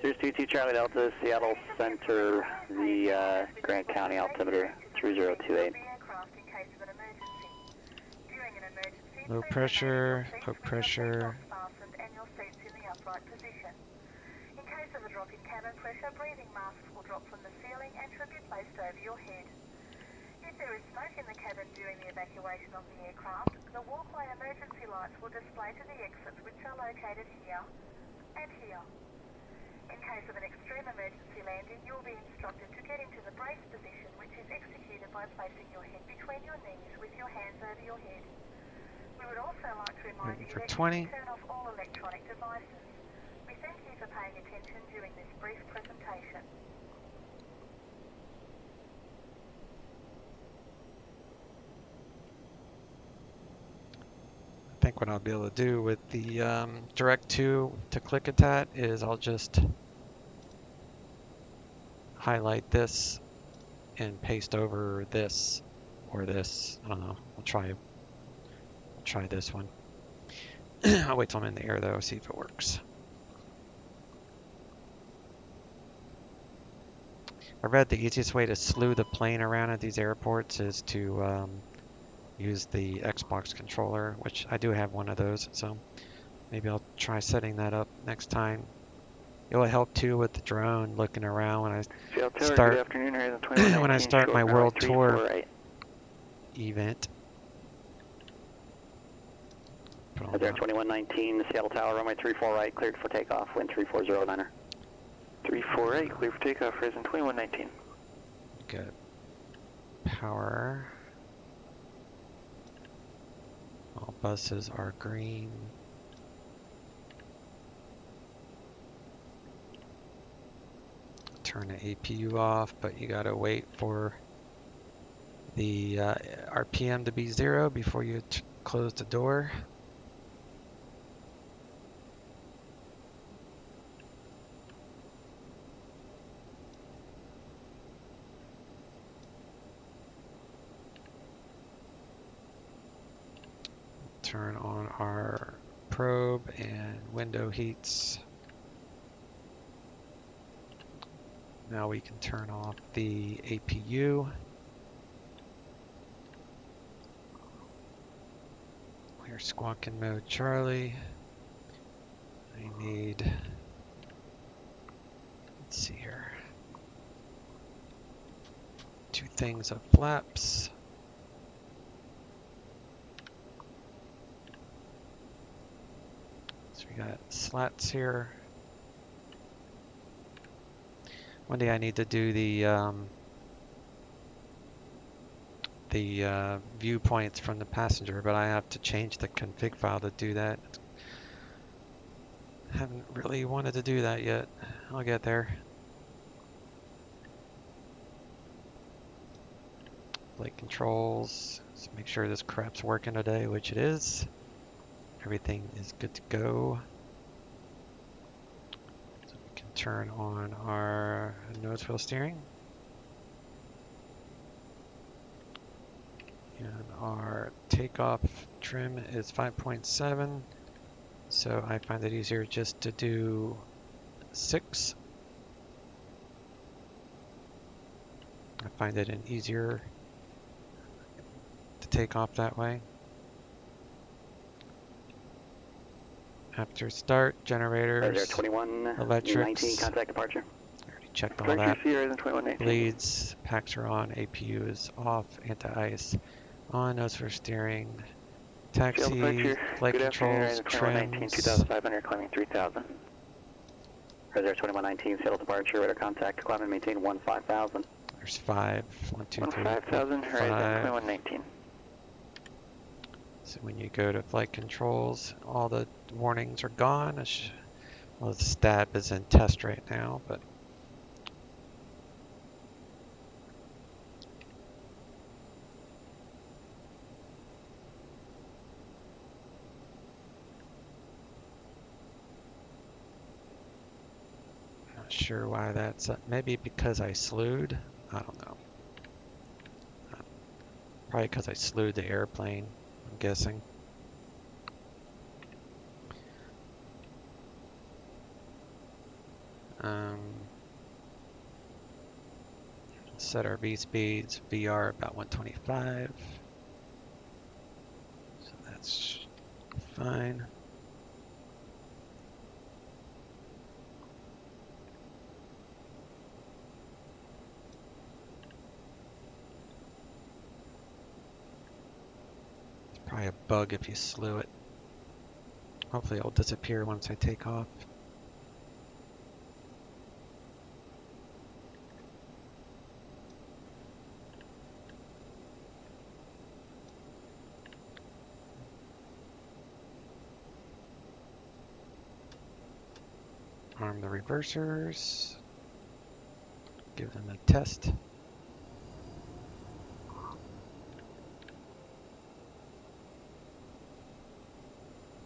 Here's 22 Charlie Delta, Seattle Center, the Grant County altimeter 3028. Low pressure, low pressure. In case of a drop in cabin pressure, breathing masks will drop from the ceiling and should be placed over your head. If there is smoke in the cabin during the evacuation of the aircraft, the walkway emergency lights will display to the exits, which are located here and here. In case of an extreme emergency landing, you will be instructed to get into the brace position, which is executed by placing your head between your knees with your hands over your head. We would also like to remind you that you can turn off all electronic devices. We thank you for paying attention during this brief presentation. I think what I'll be able to do with the direct to ClickAttat is I'll just highlight this and paste over this or this. I don't know. I'll try this one. I'll wait till I'm in the air though, see if it works. I read the easiest way to slew the plane around at these airports is to use the Xbox controller, which I do have one of those, so maybe I'll try setting that up next time. It will help too with the drone looking around when I start when I start my world tour event. There 2119, Seattle Tower, runway 34 right, cleared for takeoff, wind 3409er. 348, clear for takeoff, horizon 2119. Good. Power. All buses are green. Turn the APU off, but you gotta wait for the RPM to be 0 before you close the door. Turn on our probe and window heats. Now we can turn off the APU. Clear squawking mode Charlie. I need, let's see here, 2 things of flaps. So we got slats here. One day I need to do the viewpoints from the passenger, but I have to change the config file to do that. Haven't really wanted to do that yet. I'll get there. Flight controls. Let's make sure this crap's working today, which it is. Everything is good to go. So we can turn on our nose wheel steering. And our takeoff trim is 5.7, so I find it easier just to do 6. I find it easier to take off that way. After start, generators, 21, electrics, 19, contact departure. I already checked all that. 21, Bleeds, packs are on, APU is off, anti-ice on, nose for steering, taxi, flight controls, trims. 2,500, climbing 3,000. Reserve 2119, sail departure, radar contact, climb and maintain 15,000. There's 5, 1, 2, 3, 5,000, five. horizon 2119. So when you go to flight controls, all the warnings are gone. Well, the stab is in test right now, but not sure why that's up. Maybe because I slewed. I don't know. Probably because I slewed the airplane, I'm guessing. Set our V speeds, VR about 125. So that's fine. It's probably a bug if you slew it. Hopefully it'll disappear once I take off. Arm the reversers. Give them a test.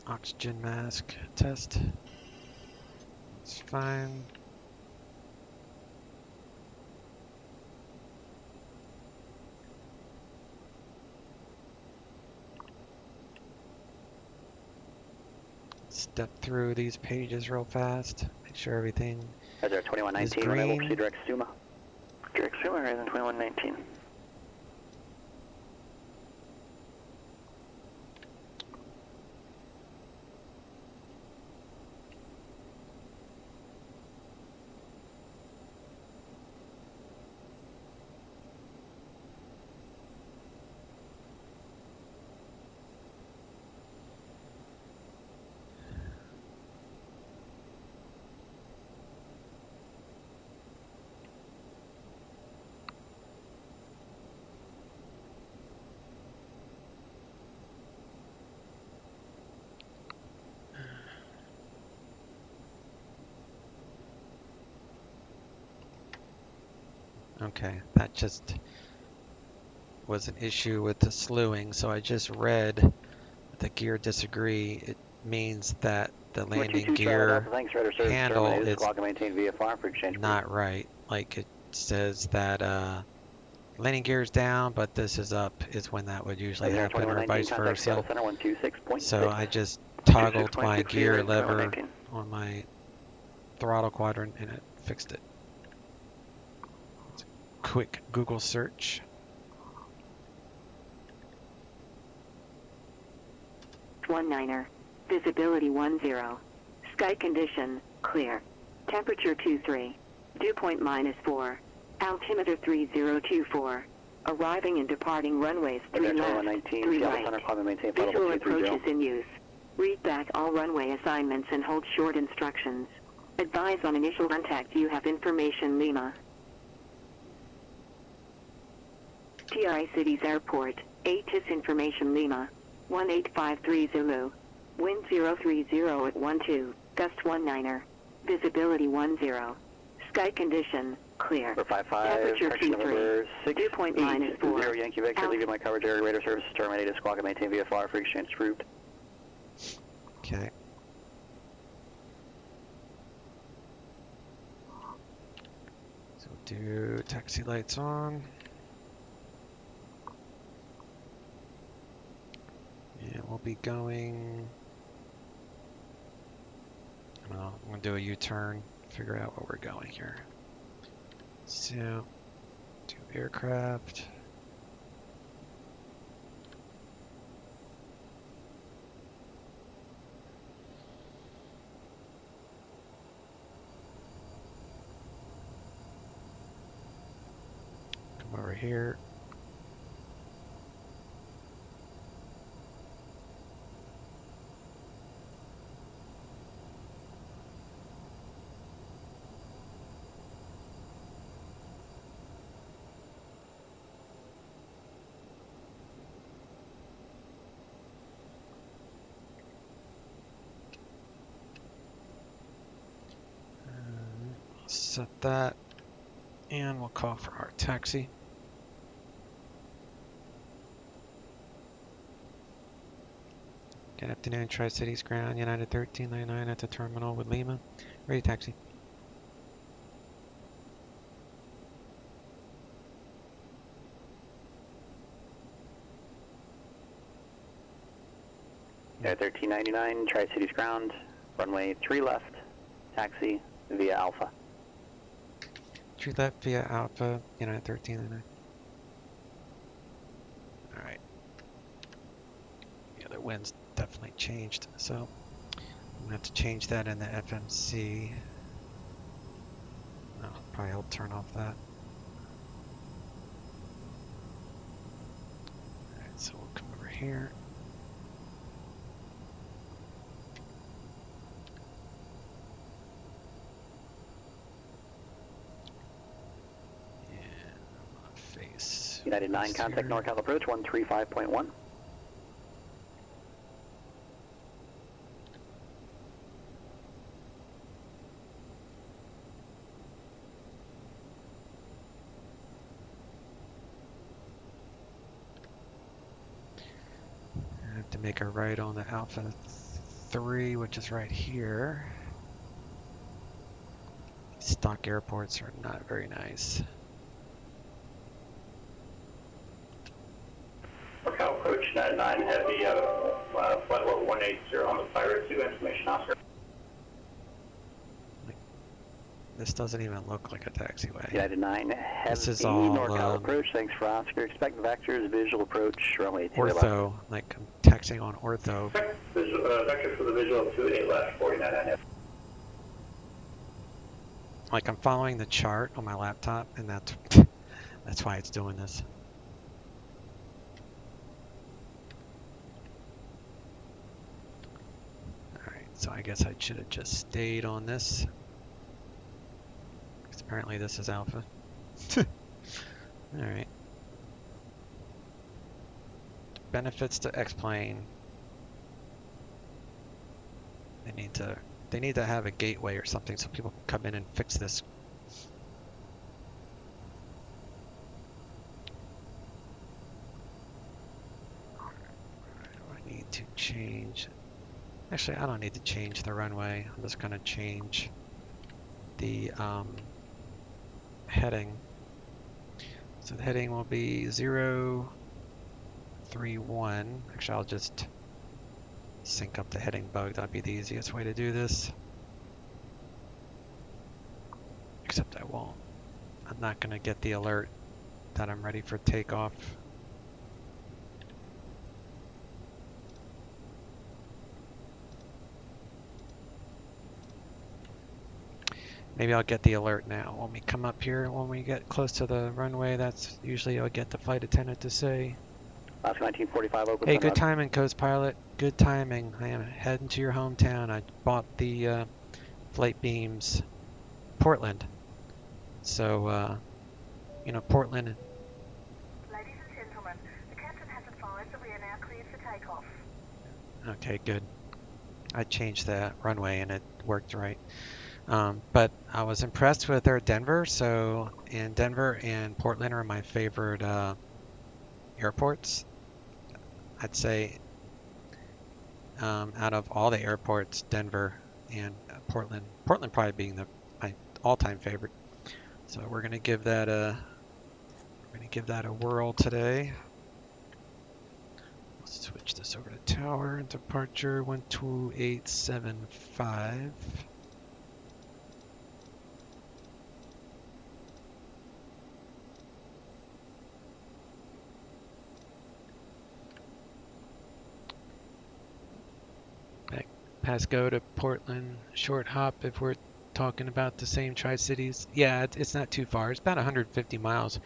Oxygen mask test. It's fine. Step through these pages real fast. Make sure everything is 2119, green. proceed direct Suma. Direct Suma, horizon 2119. Okay, that just was an issue with the slewing, so I just read the gear disagree. It means that the landing gear handle is not right. Like it says that landing gear is down, but this is up is when that would usually happen, or vice versa. So I just toggled my gear lever on my throttle quadrant and it fixed it. Quick Google search. One niner. Visibility 10. Sky condition clear. Temperature 23. Dew point -4. Altimeter 3024. Arriving and departing runways 3 left, 3 right. Visual approach is in use. Read back all runway assignments and hold short instructions. Advise on initial contact. You have information, Lima. TRI Cities Airport, ATIS information Lima, 1853 Zulu, wind 030 at 12, gust 19er, visibility 10, sky condition, clear, temperature 23, dew point -4, 0 Yankee Victor, leaving my coverage area, radar services terminated, squawk and maintain VFR for exchange approved. Okay. Do taxi lights on. And we'll be going. Well, I'm gonna do a U-turn, figure out where we're going here. So, do aircraft. Come over here. Set that, and we'll call for our taxi. Good afternoon, Tri-Cities Ground, United 1399 at the terminal with Lima. Ready taxi. United 1399, Tri-Cities Ground, runway 3 left, taxi via Alpha. 3 left via Alpha, United 1399. Alright. Yeah, the wind's definitely changed, so I'm gonna have to change that in the FMC. Oh, probably help turn off that. Alright, so we'll come over here. United 9, contact NorCal approach 135.1. I have to make a right on the Alpha 3, which is right here. Stock airports are not very nice. NorCal approach 99 heavy, flight level 180 on the Pirate 2 information Oscar. This doesn't even look like a taxiway. United 9 heavy, this is all NorCal approach, thanks for Oscar. Expect vectors, visual approach, runway 2 ortho, left. Like I'm taxiing on ortho. Vector for the visual 28 left, 49 Like I'm following the chart on my laptop, and that's why it's doing this. Alright, so I guess I should have just stayed on this. Because apparently this is Alpha. Alright. Benefits to X-Plane. They need to have a gateway or something so people can come in and fix this. I need to change. Actually, I don't need to change the runway. I'm just going to change the heading. So the heading will be 031. Actually, I'll just sync up the heading bug. That'd be the easiest way to do this. Except I won't. I'm not going to get the alert that I'm ready for takeoff. Maybe I'll get the alert now. When we come up here, when we get close to the runway, that's usually I'll get the flight attendant to say, Alaska 1945 open. hey, good timing, Coast Pilot. Good timing. I am heading to your hometown. I bought the flight beams, Portland. So, you know, Portland. Ladies and gentlemen, the captain has advised that we are now cleared for takeoff. Okay, good. I changed the runway and it worked right. But I was impressed with their Denver. So, in Denver and Portland are my favorite airports. I'd say out of all the airports, Denver and Portland probably being my all-time favorite. So we're gonna give that a whirl today. Let's switch this over to tower and departure 12875. Back past go to Portland, short hop if we're talking about the same Tri-Cities. Yeah, it's not too far. It's about 150 miles,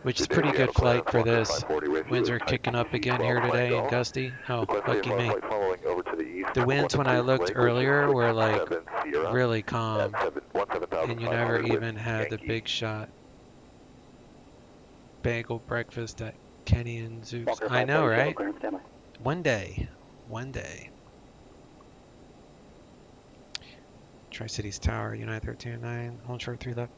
which is pretty good flight for this. Winds are kicking up again here today and gusty. Oh, lucky me. The winds when I looked earlier were like really calm, and you never even had the big shot bagel breakfast at Kenny and Zeus. I know, right? One day. Tri-Cities Tower, United 1309, hold short 3 left.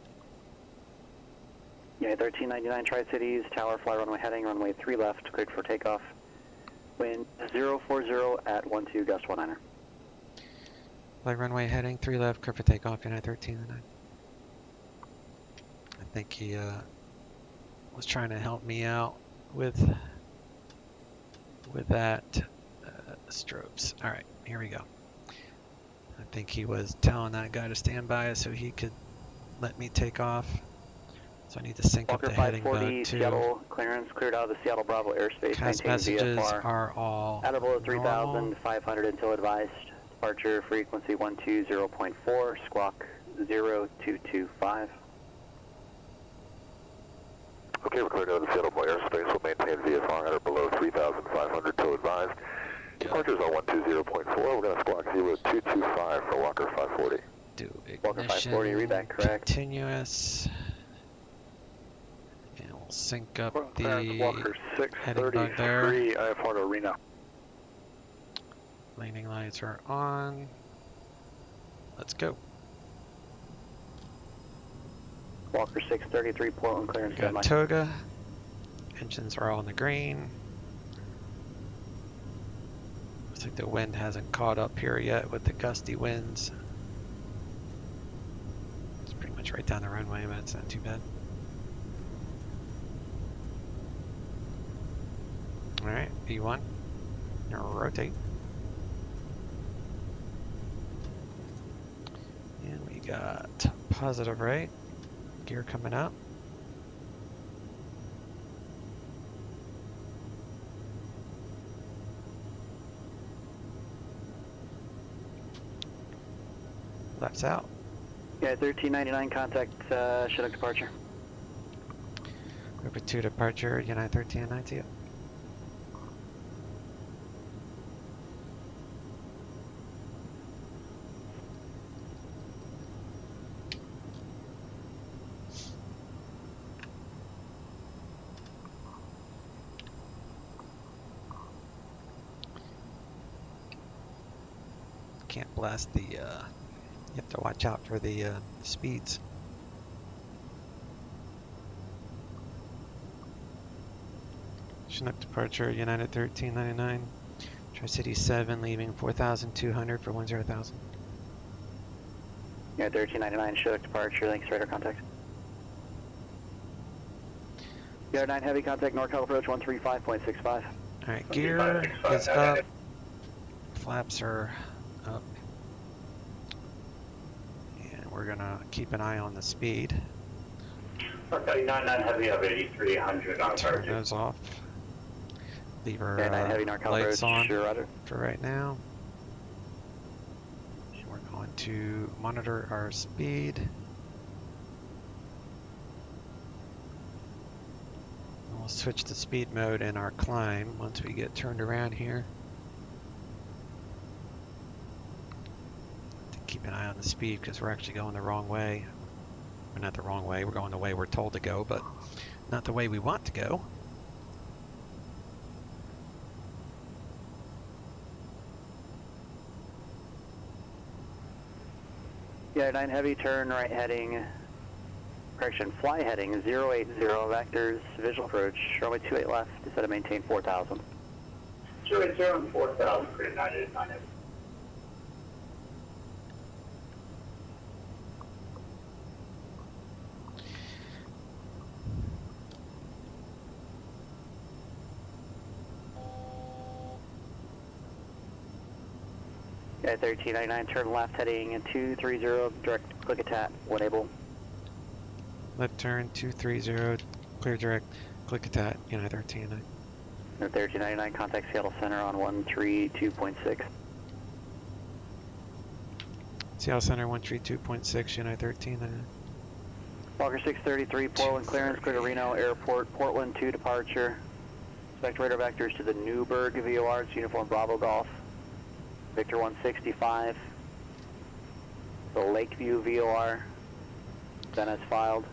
United 1399 Tri-Cities, Tower, fly runway heading, runway 3 left, cleared for takeoff. Wind 040 at 12, gust 19er. Fly runway heading, 3 left, cleared for takeoff, United 1309. I think he was trying to help me out with that strobes. All right, here we go. I think he was telling that guy to stand by so he could let me take off. So I need to sync Walker up the heading bug too. Seattle clearance cleared out of the Seattle Bravo airspace. Cast messages are all at or below 3,500 until advised. Departure frequency 120.4, squawk 0225. Okay, we're cleared out of the Seattle airspace. We'll maintain VFR at or below 3,500 till advised. Departures on 120.4. We're going to squawk 0225 for Walker 540. Do ignition, Walker 540, readback, correct. Continuous. And we'll sync up the Walker heading bug there. 633, IFR to Arena. Landing lights are on. Let's go. Walker 633, Portland clearance. Got Toga. Engines are all in the green. Looks like the wind hasn't caught up here yet with the gusty winds. It's pretty much right down the runway, but it's not too bad. Alright, V1. Now rotate. And we got positive right. Gear coming up. Left's out. Yeah, 1399 contact Chinook departure. Group 2 departure, United 1390. Can't blast the you have to watch out for the speeds. Chinook departure, United 1399. Tri-City 7 leaving 4,200 for 10,000. Yeah, 1399 Chinook departure, thanks, radar contact. Radar 9 heavy contact, NorCal approach 135.65. Alright, gear is up. Flaps are up. And we're gonna keep an eye on the speed. 39 heavy of 8,300 on Turn target. those off. Leave our heavy lights on sure, for right now. And we're going to monitor our speed. And we'll switch to speed mode in our climb once we get turned around here. To keep an eye on the speed because we're actually going the wrong way. Well, not the wrong way, we're going the way we're told to go, but not the way we want to go. Yeah, 9 heavy, turn right heading, correction, fly heading 080, vectors, visual approach, runway 28 left, instead of maintain 4,000. 280 and 4,000 for 9 heavy. At 1399, turn left heading 230, direct click attack, one able. Left turn 230, clear direct, click attack, United 1399. At 1399, contact Seattle Center on 132.6. Seattle Center 132.6, United 1399. Walker 633, Portland clearance, clear to Reno Airport, Portland 2 departure. Expect radar vectors to the Newburgh VORs, Uniform Bravo Golf. Victor 165, the Lakeview VOR, then as filed.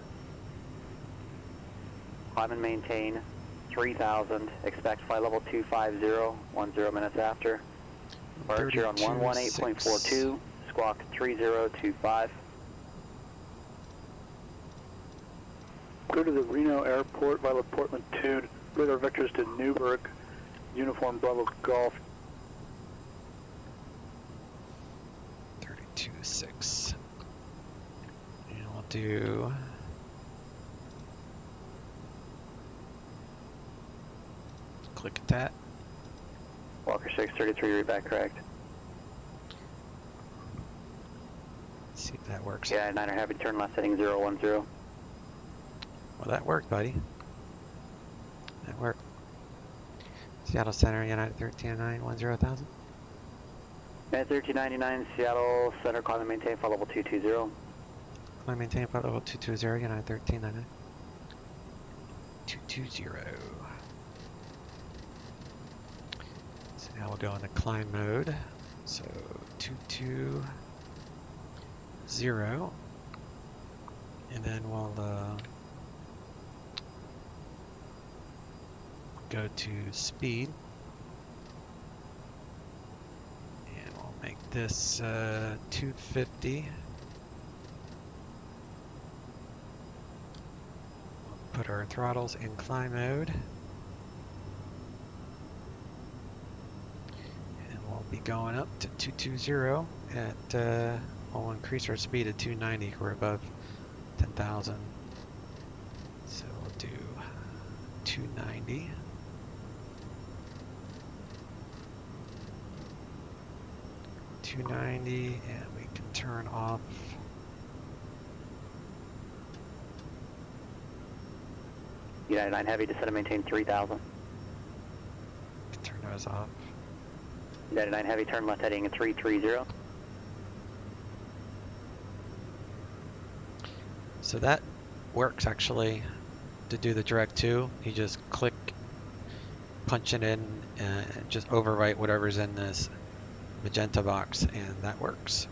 Climb and maintain 3000, expect flight level 250, 10 minutes after. Departure on 118.42, squawk 3025. Clear to the Reno Airport, via Portland 2, radar vectors to Newburgh, Uniform Bravo Golf. 32.6. And we'll do click at that. Walker 633, read back correct. Let's see if that works. Yeah, 9er happy, turn left heading 010. Well, that worked, buddy. That worked. Seattle Center, United 1399, 10,000. At 1399, Seattle Center, climb and maintain flight level 220. Climb and maintain flight level 220, United 1399. 220. So now we'll go into climb mode. So 220. And then we'll go to speed. Make this 250. We'll put our throttles in climb mode. And we'll be going up to 220 at, we'll increase our speed to 290. We're above 10,000. So we'll do 290. And we can turn off United 9 Heavy, descend and maintain 3000. Turn those off. United 9 Heavy, turn left heading 330. So that works actually to do the direct to. You just click, punch it in, and just overwrite whatever's in this magenta box, and that works.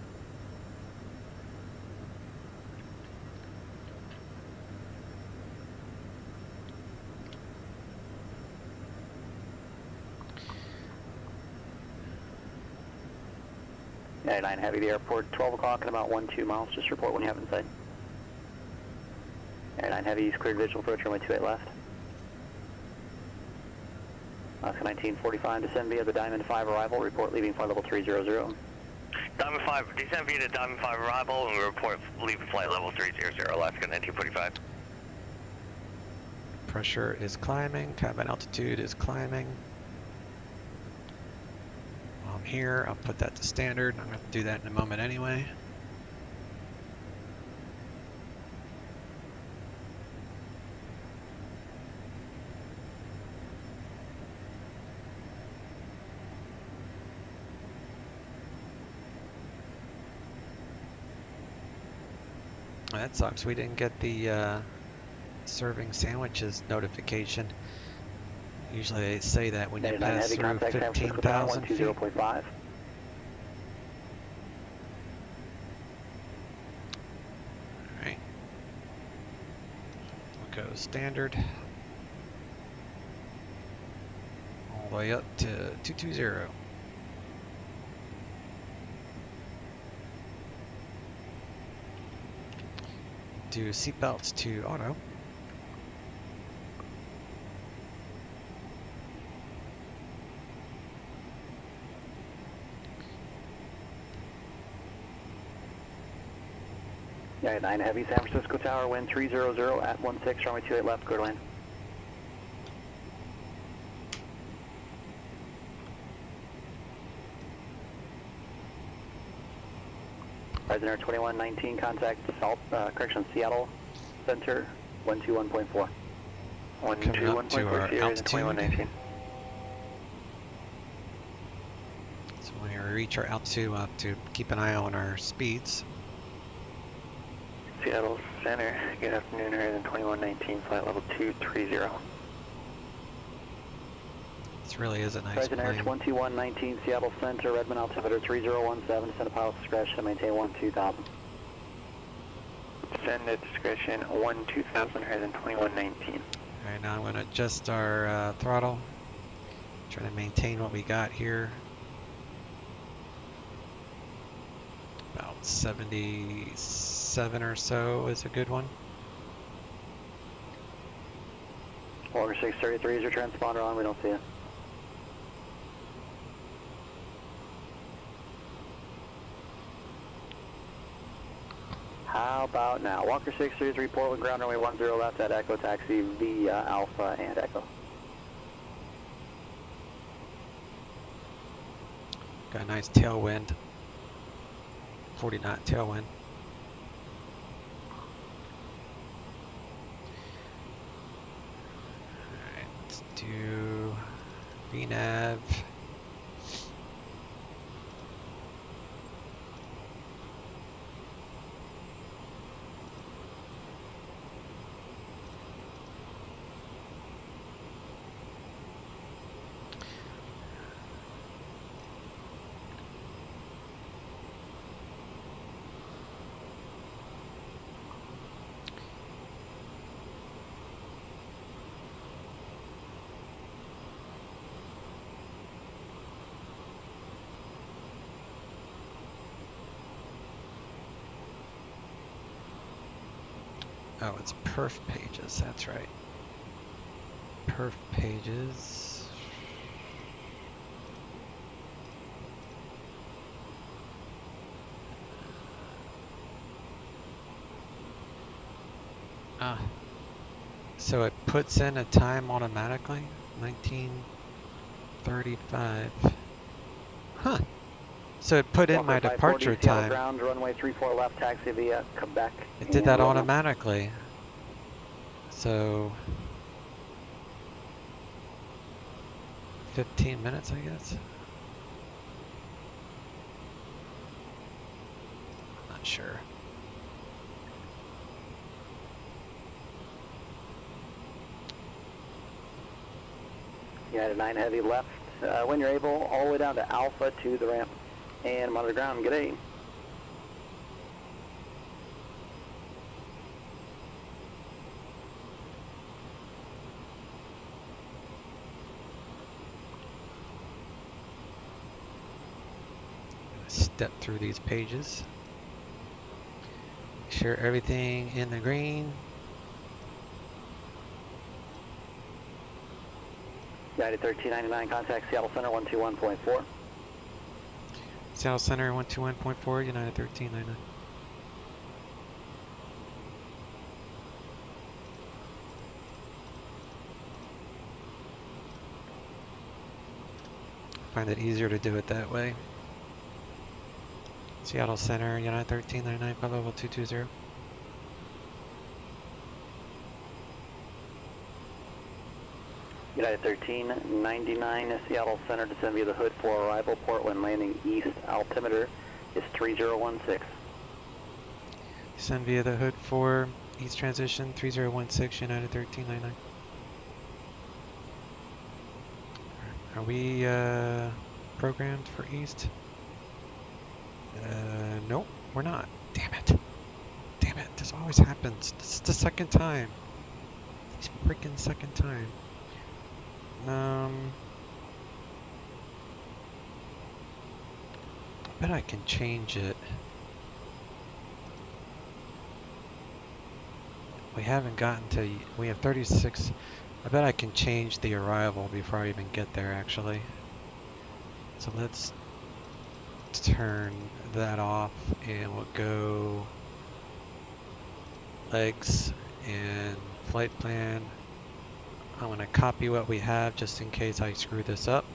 United 9 Heavy, the airport, 12 o'clock and about 12 miles. Just report when you have in sight. United 9 Heavy, cleared visual approach, runway 28 left. Alaska 1945, descend via the Diamond 5 arrival, report leaving flight level 300. Diamond 5, descend via the Diamond 5 arrival, and we report leaving flight level 300, Alaska 1945. Pressure is climbing, cabin altitude is climbing. While I'm here, I'll put that to standard. I'm going to do that in a moment anyway. That sucks. We didn't get the serving sandwiches notification. Usually they say that when you pass through 15,000 feet. Alright. We'll go standard. All the way up to 220. Do seatbelts to auto. United 9 Heavy, San Francisco Tower, wind 300 at 16, runway 28 left, clear to land. Horizon Air 2119, contact Seattle Center 121.4. Coming up to our altitude. 2119. So when we reach our altitude, we'll have to keep an eye on our speeds. Seattle Center, good afternoon, Horizon 2119, flight level 230. This really is a nice Horizon Air plane. 2119, Seattle Center, Redmond altimeter 3017, descend at pilot's discretion, maintain 12000. Descend at discretion 12000, Horizon 2119. Alright, now I'm going to adjust our throttle. Try to maintain what we got here. About 77 or so is a good one. Walker 633 is your transponder on, we don't see it. How about now? Walker 633, Portland, ground runway 10 left at Echo, taxi via Alpha and Echo. Got a nice tailwind. 40 knot tailwind. Alright, let's do VNAV. Oh, it's perf pages, that's right. Perf pages. So it puts in a time automatically? 1935. Huh. So it put in my departure time. Ground, runway 34 left, taxi via Quebec. It did that automatically. So 15 minutes, I guess. Not sure. United 9 heavy left. When you're able, all the way down to Alpha to the ramp. And monitor ground, good day. Step through these pages. Make sure everything in the green. United 1399, contact Seattle Center 121.4. Seattle Center 121.4, United 1399. Find it easier to do it that way. Seattle Center, United 1399, flight level 220. United 1399, Seattle Center, descend via the hood for arrival. Portland landing east, altimeter is 3016. Descend via the hood for east transition 3016, United 1399. Are we programmed for east? Nope, we're not. Damn it. Damn it, this always happens. This is the second time. This freaking second time. I bet I can change it. We haven't gotten to, we have 36. I bet I can change the arrival before I even get there actually. So let's turn that off and we'll go legs and flight plan. I'm going to copy what we have just in case I screw this up.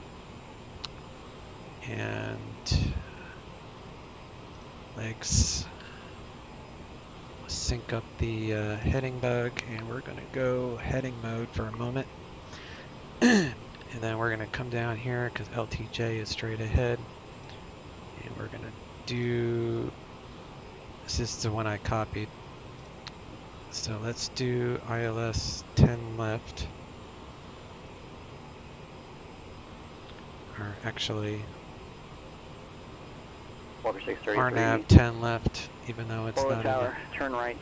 And legs. Sync up the heading bug, and we're going to go heading mode for a moment. And then we're going to come down here because LTJ is straight ahead. And we're going to do, this is the one I copied. So let's do ILS 10 left. Or actually, RNAV 10 left, even though it's not tower, turn right,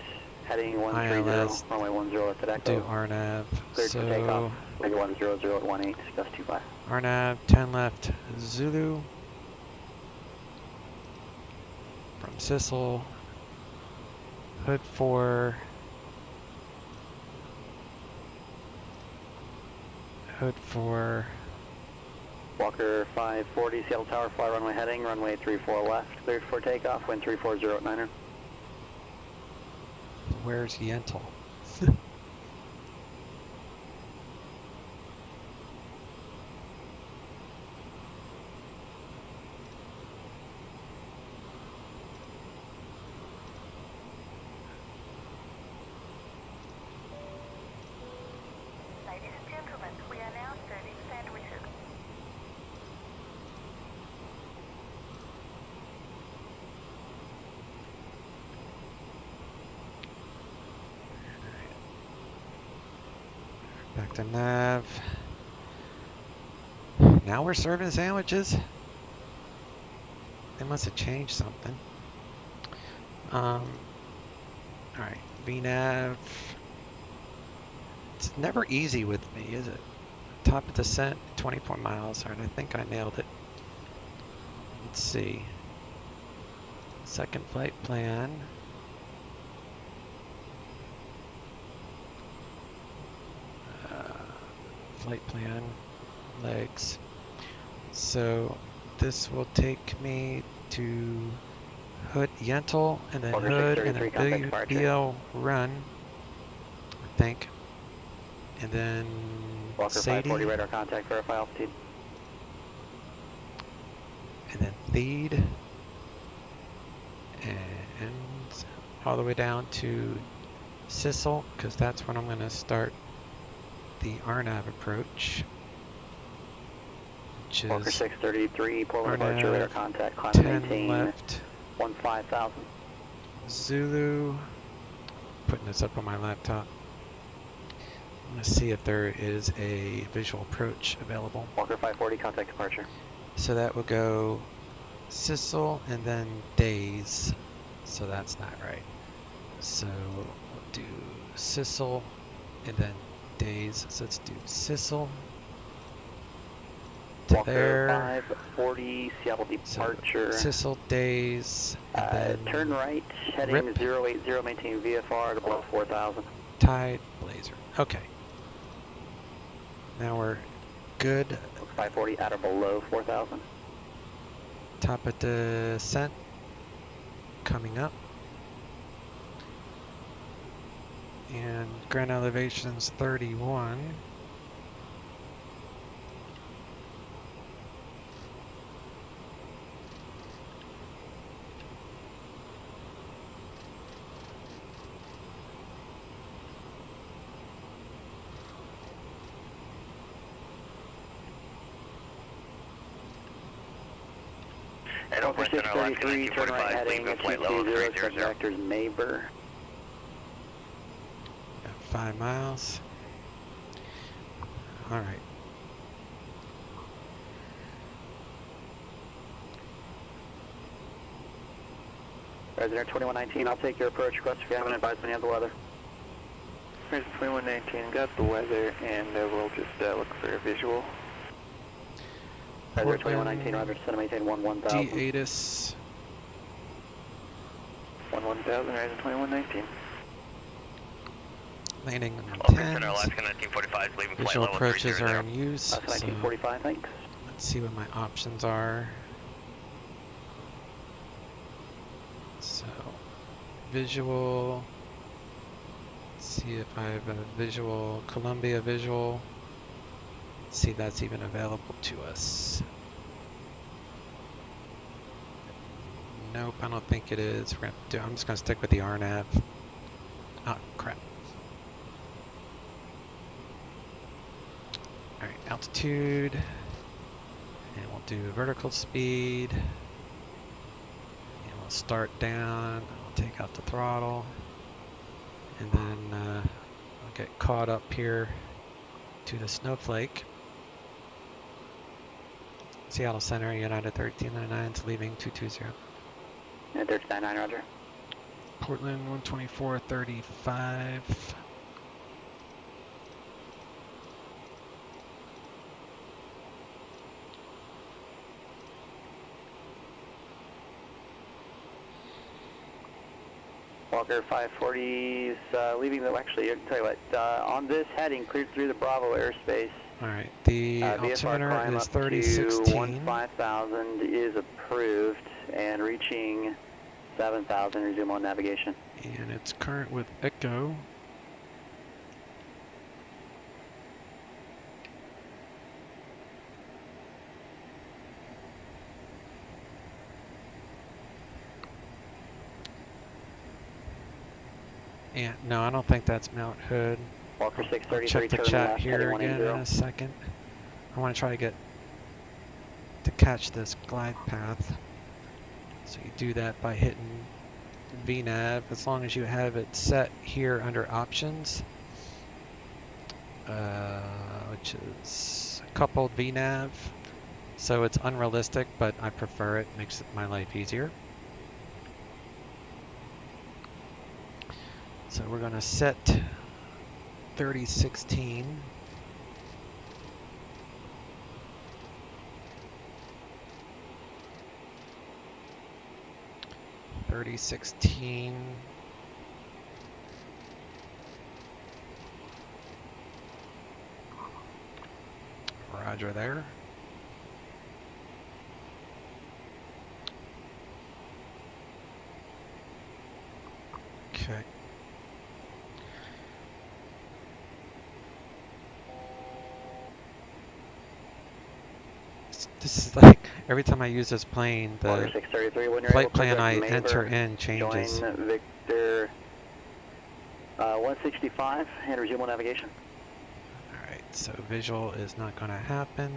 heading 130, ILS, runway 10 at Echo. do RNAV, Cleared so for takeoff, 100 at 18, gust 25. RNAV 10 left, Zulu, from Sissel, hood 4, Walker 540, Seattle Tower, fly runway heading, runway 34 left, cleared for takeoff, wind 340 at 9er. Where's Yentl? Ladies and gentlemen, we are now serving sandwiches. Back to nav. Now we're serving sandwiches. They must have changed something. Alright, VNAV. It's never easy with me, is it? Top of descent, 24 miles. Alright, I think I nailed it. Let's see. Second flight plan. Flight plan, legs. So this will take me to Hood Yentl, and then Hood, and then BL run, I think. And then Walker Sadie. 540, radar contact, verify altitude. And then Theed. And all the way down to Sissel, because that's when I'm going to start the RNAV approach, which is Walker 633, Portland departure, radar contact, climb 10 maintain, left, 15,000. Zulu, putting this up on my laptop. I'm going to see if there is a visual approach available. Walker 540, contact departure. So that will go Sissel and then Days, so that's not right. So we'll do Sissel and then Days, so let's do Sissel to Walker there. 540, Seattle departure. So, Sissel, Days, and then turn right, heading 080, maintain VFR to below 4,000. Tide, Blazer. Okay. Now we're good. 540 at or below 4,000. Top of descent coming up. And ground elevation's 31. Over 633, turn right heading at 220, expect vectors neighbor. Got 5 miles. Alright. Resident 2119, I'll take your approach request if you haven't advised me of the weather. Resident 2119, got the weather, and we'll just look for a visual. Resident 2119, Roger, send maintain 11,000. D-ATIS. 11,000, Resident 2119. Landing on Center 10. Alaska 1945 is leaving flight Visual level approaches 300. are in use. So 1945, thanks. let's see what my options are. So, visual. Let's see if I have a visual, Columbia visual. Let's see if that's even available to us. Nope, I don't think it is. I'm just going to stick with the RNAV. Oh, crap. Alright, altitude. And we'll do vertical speed. And we'll start down. I'll take out the throttle. And then I'll get caught up here to the snowflake. Seattle Center, United 1399 is leaving 220. United 1399, roger. Portland 124.35. Walker 540 is leaving the, actually, I'll tell you what, on this heading, cleared through the Bravo airspace. Alright, the altimeter is 3016. 5000 is approved and reaching 7000, resume on navigation. And it's current with Echo. And no, I don't think that's Mount Hood. Walker 633, check the chat here again in a second. I want to try to catch this glide path. So you do that by hitting VNAV, as long as you have it set here under options, which is coupled VNAV. So it's unrealistic, but I prefer it, makes my life easier. So we're going to set 3016. Roger there. Okay. This is like every time I use this plane, the flight plan I enter in changes. Join Victor 165 and resume on navigation. Alright, so visual is not going to happen.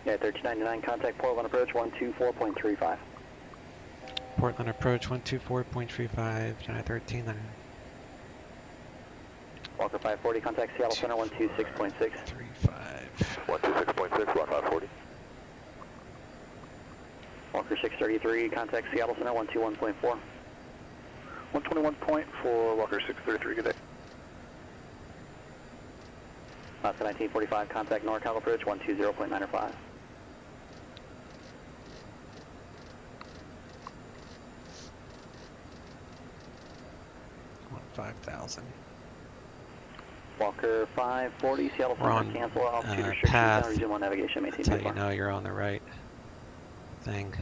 Yeah, 1399, contact Portland approach 124.35. Portland approach 124.35, United 13. Walker 540, contact Seattle Center 126.6. 35. 126.6, Block 540. Walker 633, contact Seattle Center 121.4. 121.4, Walker 633, good day. Alaska 1945, contact NorCal approach 120.95. 5,000. Walker 540, Seattle Center, cancel altitude restrictions path. and resume on navigation. That's how you know you're on the right thing.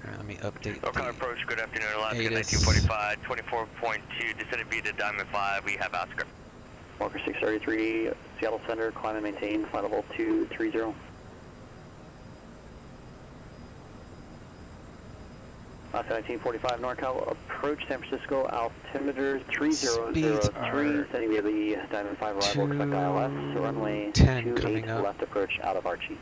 Alright, let me update. NorCal approach, good afternoon, Alaska 1945, 24.2, descending via to Diamond 5, we have Oscar. Walker 633, Seattle Center, climb and maintain, flight level 230. Alaska 1945 NorCal, approach San Francisco, altimeter 3003, sending via the Diamond 5 arrival, expect ILS, runway 28 left approach out of Archie.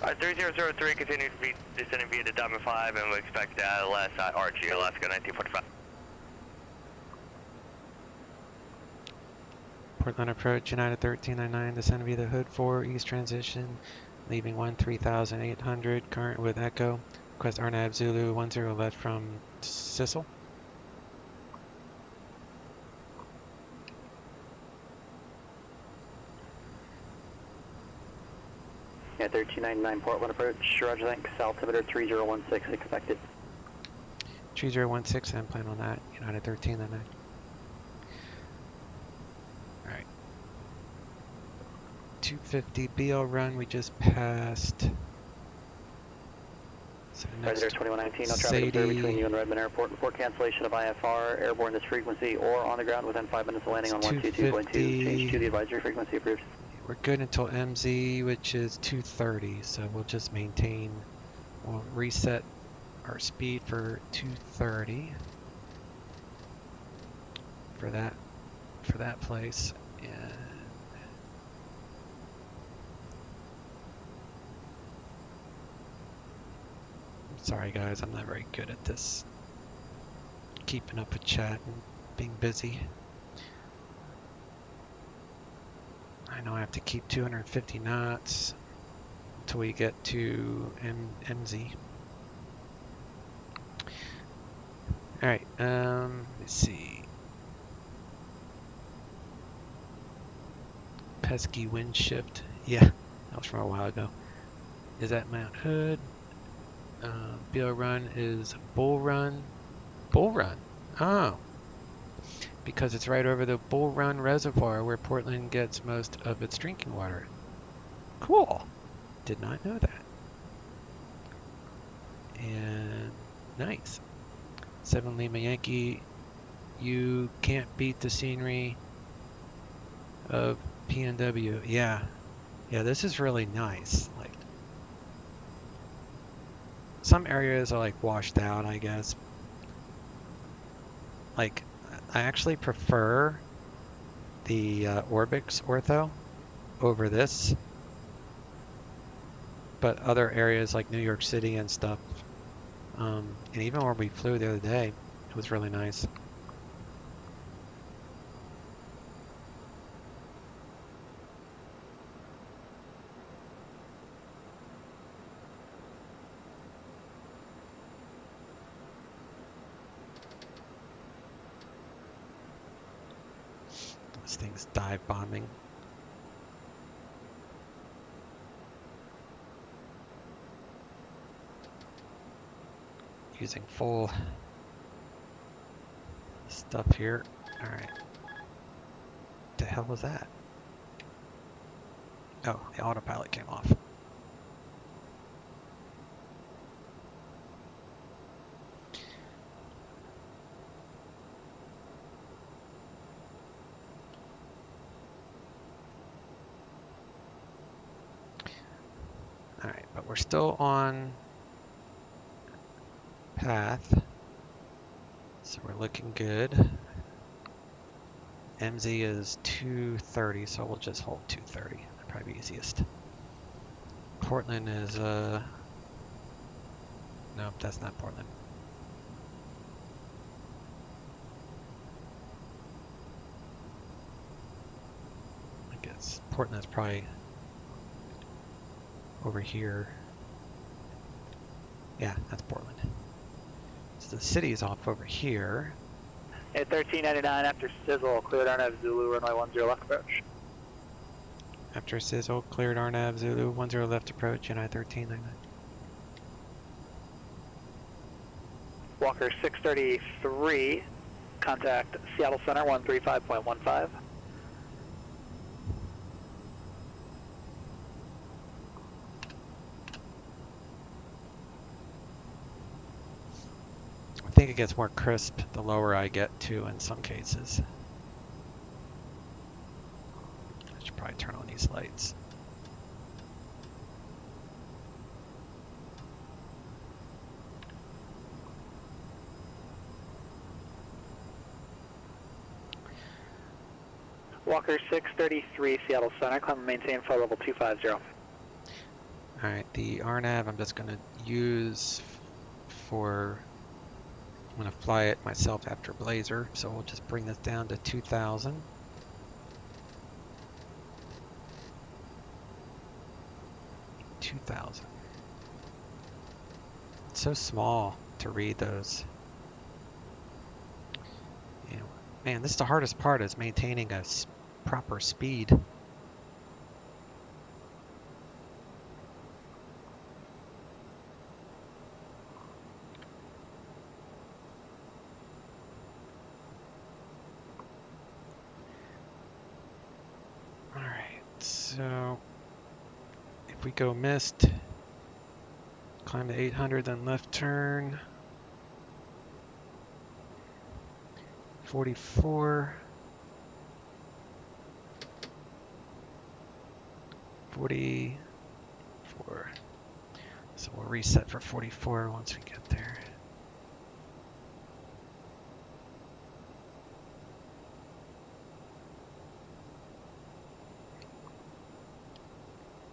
3003, continue to be descending via the Diamond 5, and we expect ILS at Archie, Alaska 1945. Portland approach, United 1399, descend via the Hood 4, east transition, leaving 13,800, current with Echo. Request RNAV Zulu 10 left from Sissel. Yeah, 1399 Portland approach, Roger, thanks, altimeter 3016 expected. 3016, and plan on that, United 1399. Alright. 250 BL run, we just passed Predator 2119, no traffic observed between you and Redmond Airport. Report cancellation of IFR, airborne this frequency, or on the ground within 5 minutes of landing on 122.2. Change to the advisory frequency approved. We're good until MZ, which is 230, so we'll just maintain, we'll reset our speed for 230 for that place. And sorry guys, I'm not very good at this, keeping up with chat and being busy. I know I have to keep 250 knots until we get to MZ. Alright, let's see. Pesky wind shift. Yeah, that was from a while ago. Is that Mount Hood? BL Run is Bull Run. Bull Run. Oh. Because it's right over the Bull Run Reservoir where Portland gets most of its drinking water. Cool. Did not know that. And nice. 7 Lima Yankee. You can't beat the scenery of PNW. Yeah. Yeah, this is really nice. Like, some areas are like washed out, I guess. Like, I actually prefer the Orbix Ortho over this, but other areas like New York City and stuff, and even where we flew the other day, it was really nice. This thing's dive bombing. Using full stuff here. Alright. What the hell was that? Oh, the autopilot came off. Alright, but we're still on path, so we're looking good. MZ is 230, so we'll just hold 230. That'd probably be easiest. Portland is nope, that's not Portland. I guess Portland is probably over here. Yeah, that's Portland. So the city is off over here. At 1399 after Sizzle, cleared Arnav Zulu, runway 10 left approach. After Sizzle, cleared Arnav Zulu, 10 left approach, United 1399. Walker 633, contact Seattle Center 135.15. I think it gets more crisp the lower I get to in some cases. I should probably turn on these lights. Walker 633, Seattle Center, climb and maintain flight level 250. Alright, the RNAV I'm just going to use for, I'm going to fly it myself after Blazer, so we'll just bring this down to 2,000. It's so small to read those. You know, man, this is the hardest part, is maintaining a proper speed. So if we go missed, climb to 800, then left turn. 44. 44. So we'll reset for 44 once we get there.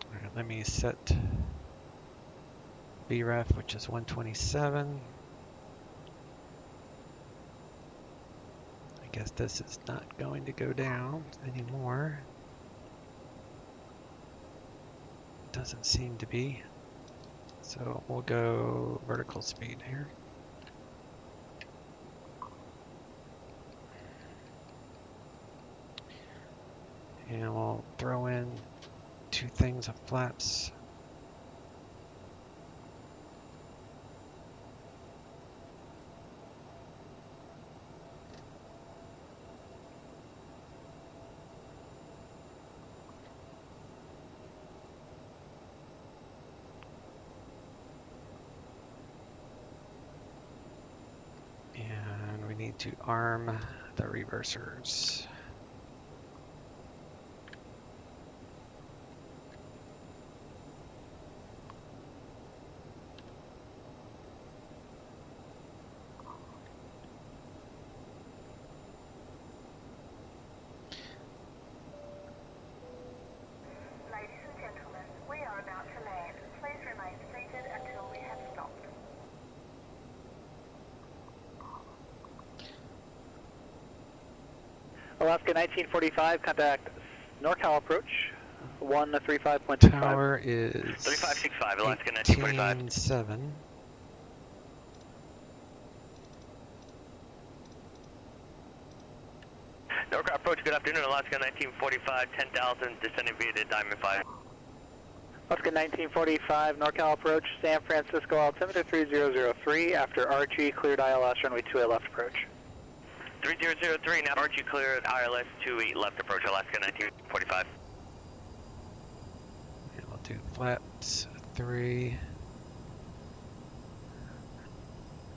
All right, let me set VREF, which is 127. I guess this is not going to go down anymore. Doesn't seem to be. So we'll go vertical speed here. And we'll throw in 2 things of flaps. And we need to arm the reversers. Ladies and gentlemen, we are about to land. Please remain seated until we have stopped. Alaska 1945, contact NorCal approach, 135.25. Tower is 3565, Alaska 1945. 18.7. NorCal approach, good afternoon, Alaska 1945, 10,000, descending via the Diamond 5. Alaska 1945, NorCal approach, San Francisco altimeter 3003, after RG cleared ILS runway 28 left approach. 3003, now RG cleared ILS 28 left approach, Alaska 1945. And we'll do flaps 3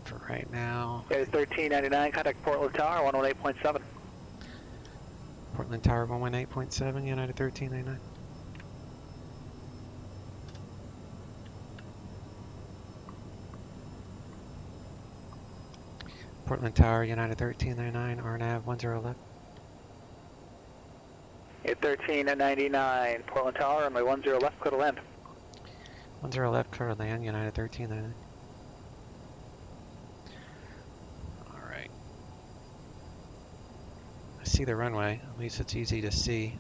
for right now. Okay, 1399, contact Portland Tower, 118.7. Portland Tower 118.7, United 1399. Portland Tower, United 1399, RNAV 10 left. 1399, Portland Tower, runway 10 left, clear to land. 10 left, clear to land, United 1399. Alright. I see the runway, at least it's easy to see.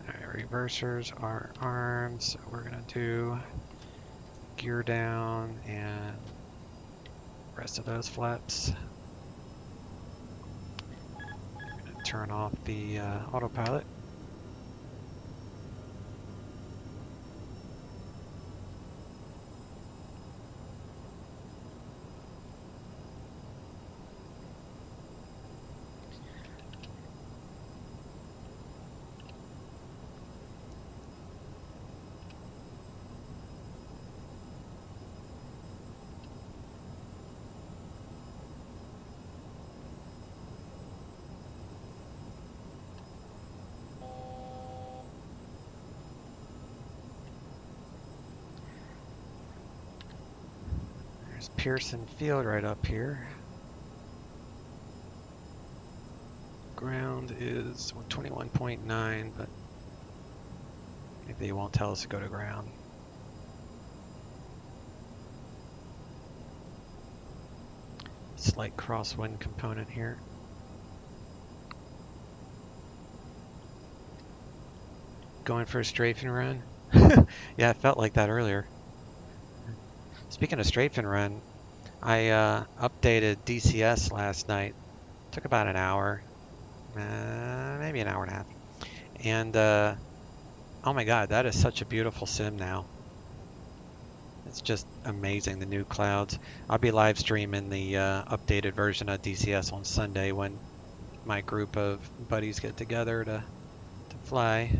Alright, reversers are armed, so we're going to do gear down and rest of those flaps. I'm going to turn off the autopilot. There's Pearson Field right up here. Ground is 21.9, but maybe they won't tell us to go to ground. Slight crosswind component here. Going for a strafing run? Yeah, it felt like that earlier. Speaking of strafing run, I updated DCS last night. Took about an hour, maybe an hour and a half. And oh my god, that is such a beautiful sim now. It's just amazing, the new clouds. I'll be live streaming the updated version of DCS on Sunday when my group of buddies get together to fly.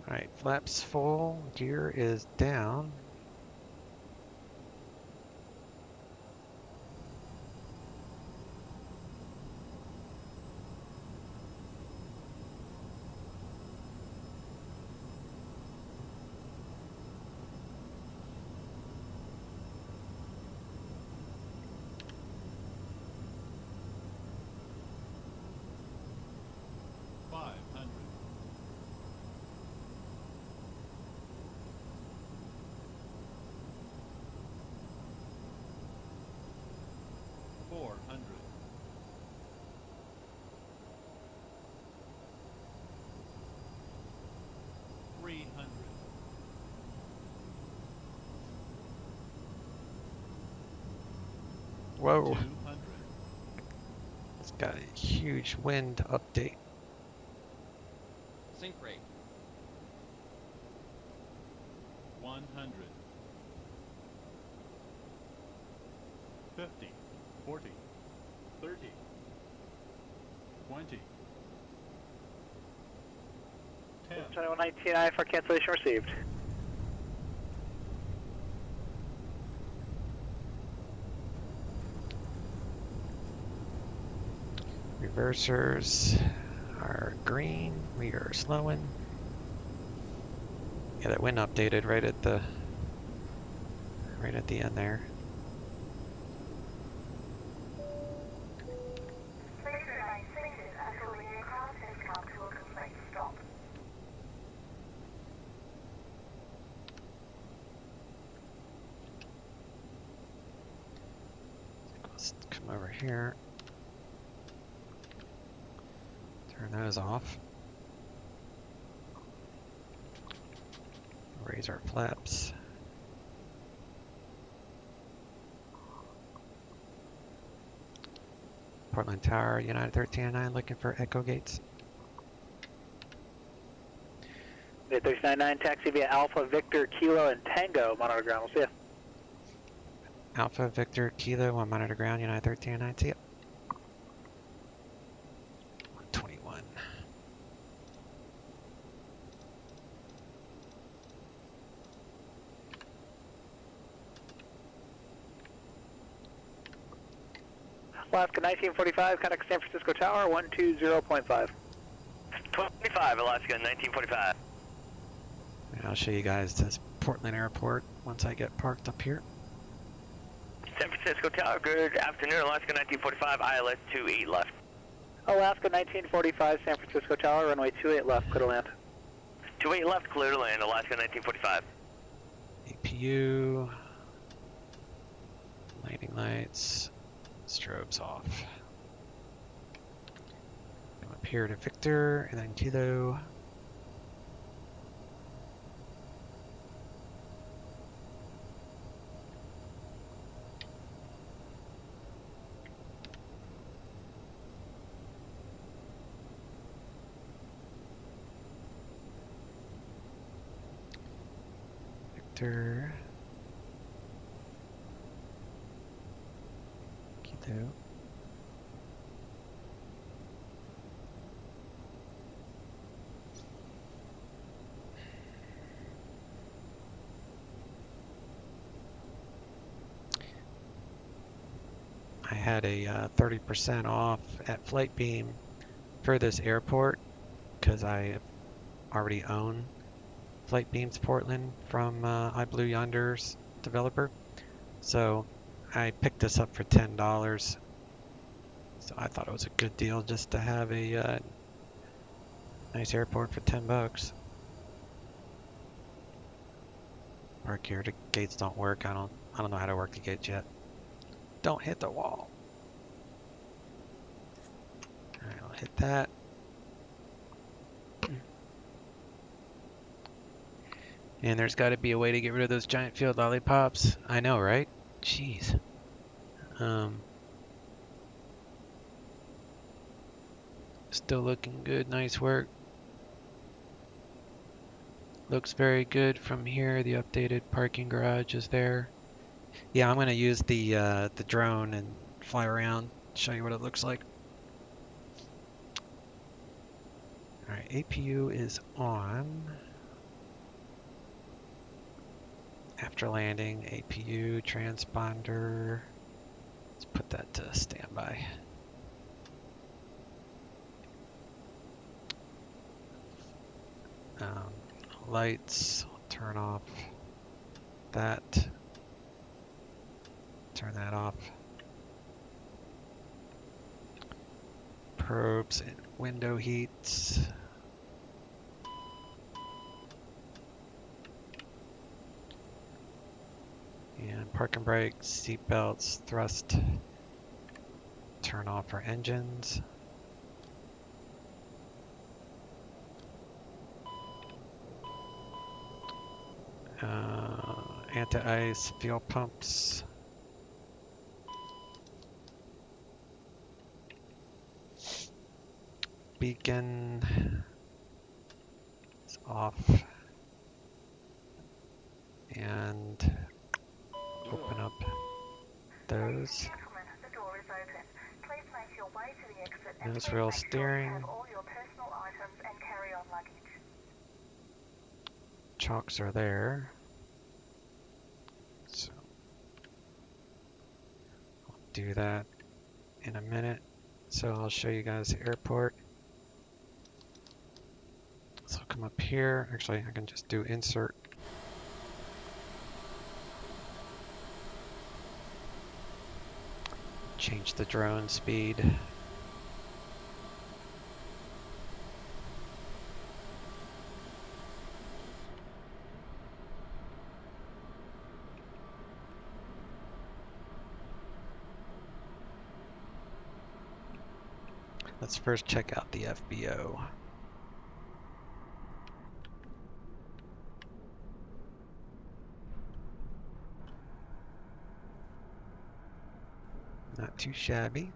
Alright, flaps full, gear is down. Whoa. It's got a huge wind update. Sync rate. 100. 50, 40, 30, 20, 10. 2119I for cancellation received. Reversers are green. We are slowing. Yeah, that wind updated right at the end there. Please remain seated until the aircraft has come to a complete stop. Let's come over here. Turn those off. Raise our flaps. Portland Tower, United 1309, looking for echo gates. United 1399, taxi via Alpha, Victor, Kilo, and Tango, monitor ground. We'll see ya. Alpha, Victor, Kilo, 1 monitor ground, United 1309, see ya. 121. Alaska 1945, contact San Francisco Tower, 120.5. 25, Alaska 1945. And I'll show you guys this Portland Airport once I get parked up here. San Francisco Tower, good afternoon, Alaska 1945, ILS 28 left. Alaska 1945, San Francisco Tower, runway 28 left, clear to land. 28 left, clear to land, Alaska 1945. APU, landing lights, strobes off. Come up here to Victor, and then Kilo. Victor. Kilo. I had a 30% off at Flightbeam for this airport because I already own Flightbeam's Portland from iBlue Yonder's developer. So I picked this up for $10. So I thought it was a good deal just to have a nice airport for $10. Park here. The gates don't work. I don't know how to work the gates yet. Don't hit the wall. Alright, I'll hit that. And there's got to be a way to get rid of those giant field lollipops. I know, right? Jeez. Still looking good. Nice work. Looks very good from here. The updated parking garage is there. Yeah, I'm going to use the drone and fly around, show you what it looks like. Alright, APU is on. After landing, APU, transponder. Let's put that to standby. Lights, turn off that. Turn that off. Probes and window heats. And parking brakes, seat belts, thrust. Turn off our engines. Anti-ice, fuel pumps. Beacon is off. And open up those. Nose rail steering. Chocks are there. So I'll do that in a minute. So I'll show you guys the airport. So I'll come up here. Actually, I can just do insert. Change the drone speed. Let's first check out the FBO. Not too shabby.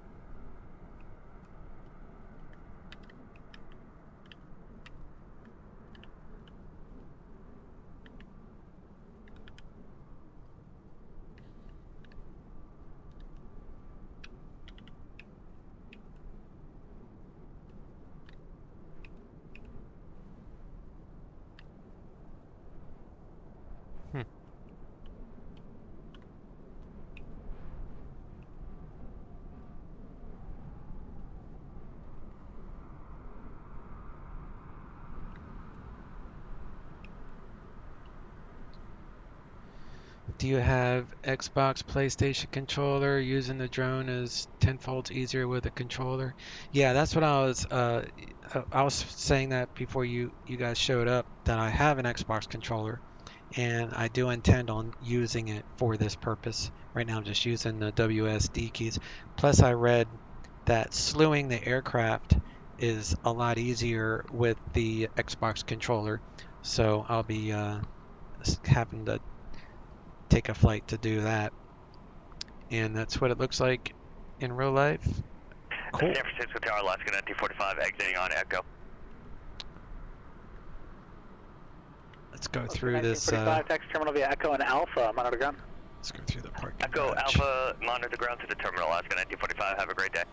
Do you have Xbox, PlayStation controller? Using the drone is tenfold easier with a controller. Yeah, that's what I was saying that before you guys showed up, that I have an Xbox controller and I do intend on using it for this purpose. Right now I'm just using the WSD keys. Plus I read that slewing the aircraft is a lot easier with the Xbox controller. So I'll be having to take a flight to do that, and that's what it looks like in real life. Cool. San Francisco Tower, Alaska 1945, exiting on Echo. Let's go through this. 1945, taxi terminal via Echo and Alpha, monitor ground. Let's go through the parking Echo garage. Alpha, monitor ground to the terminal, Alaska 1945. Have a great day.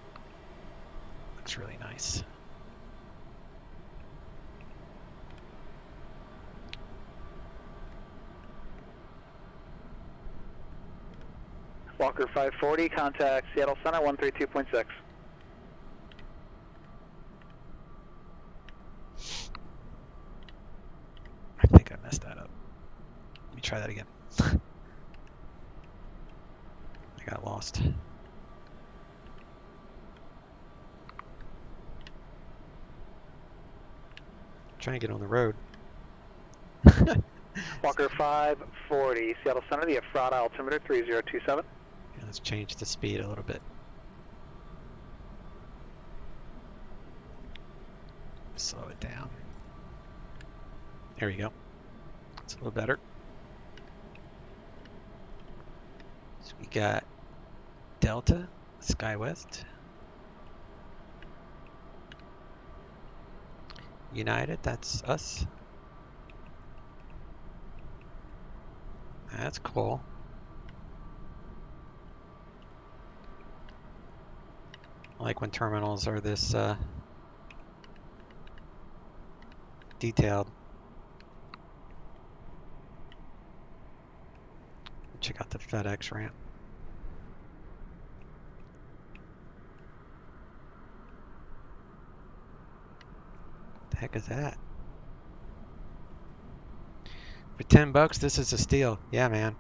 Looks really nice. Walker 540, contact Seattle Center 132.6. I think I messed that up. Let me try that again. I got lost. Trying to get on the road. Walker 540, Seattle Center, the Ephrata altimeter 3027. Yeah, let's change the speed a little bit. Slow it down. There we go. It's a little better. So we got Delta, SkyWest, United, that's us. That's cool. I like when terminals are this detailed. check out the FedEx ramp. The heck is that? For $10, this is a steal. Yeah, man.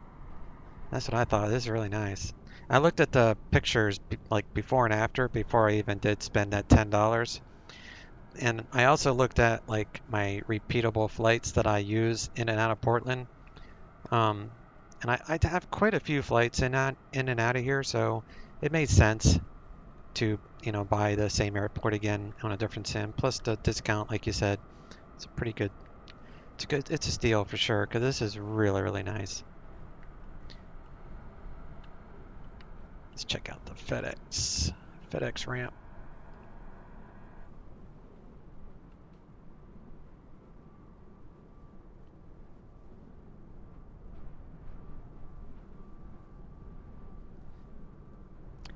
That's what I thought. This is really nice. I looked at the pictures like before and after before I even did spend that $10. And I also looked at like my repeatable flights that I use in and out of Portland. And I have quite a few flights in and out of here, so it made sense to, you know, buy the same airport again on a different sim. Plus the discount, like you said, it's pretty good. It's a steal for sure, because this is really, really nice. Let's check out the FedEx ramp.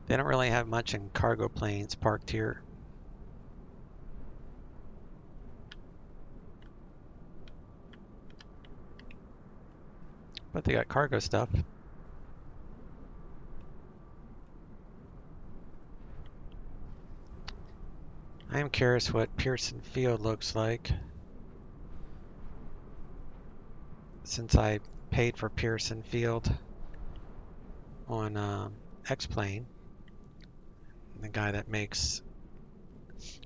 They don't really have much in cargo planes parked here. But they got cargo stuff. I am curious what Pearson Field looks like, since I paid for Pearson Field on X-Plane. The guy that makes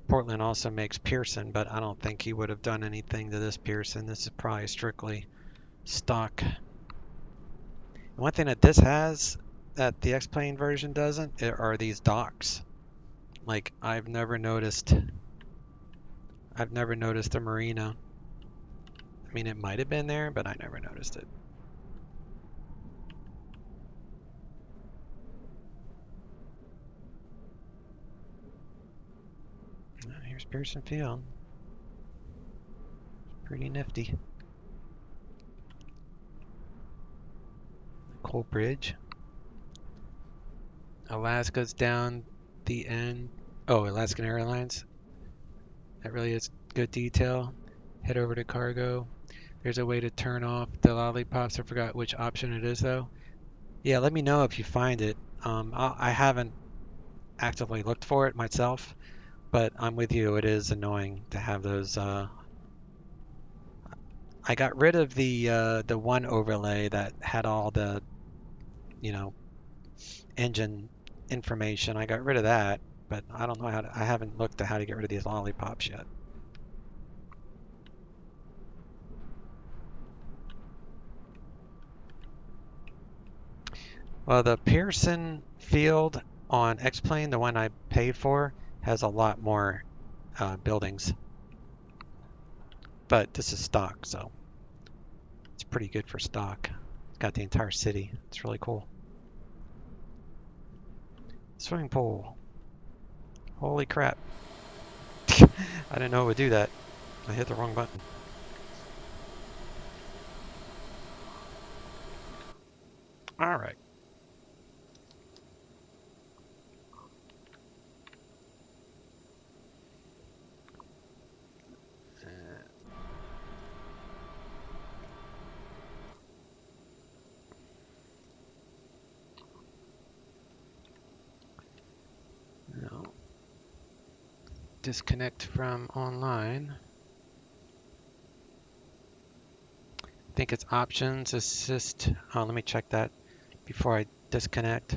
Portland also makes Pearson, but I don't think he would have done anything to this Pearson. This is probably strictly stock. One thing that this has that the X-Plane version doesn't are these docks. Like I've never noticed the marina. I mean, it might have been there, but I never noticed it. Here's Pearson Field. Pretty nifty. Coal Bridge. Alaska's down the end. Oh, Alaskan Airlines. That really is good detail. Head over to cargo. There's a way to turn off the lollipops. I forgot which option it is though. Yeah, let me know if you find it. I haven't actively looked for it myself, but I'm with you. It is annoying to have those. I got rid of the one overlay that had all the, you know, engine information. I got rid of that, but I don't know how to, I haven't looked at how to get rid of these lollipops yet. Well, the Pearson Field on X-Plane, the one I paid for, has a lot more buildings. But this is stock, so it's pretty good for stock. It's got the entire city. It's really cool. Swimming pool. Holy crap. I didn't know it would do that. I hit the wrong button. All right. No. Disconnect from online. I think it's options, assist. Oh, let me check that before I disconnect.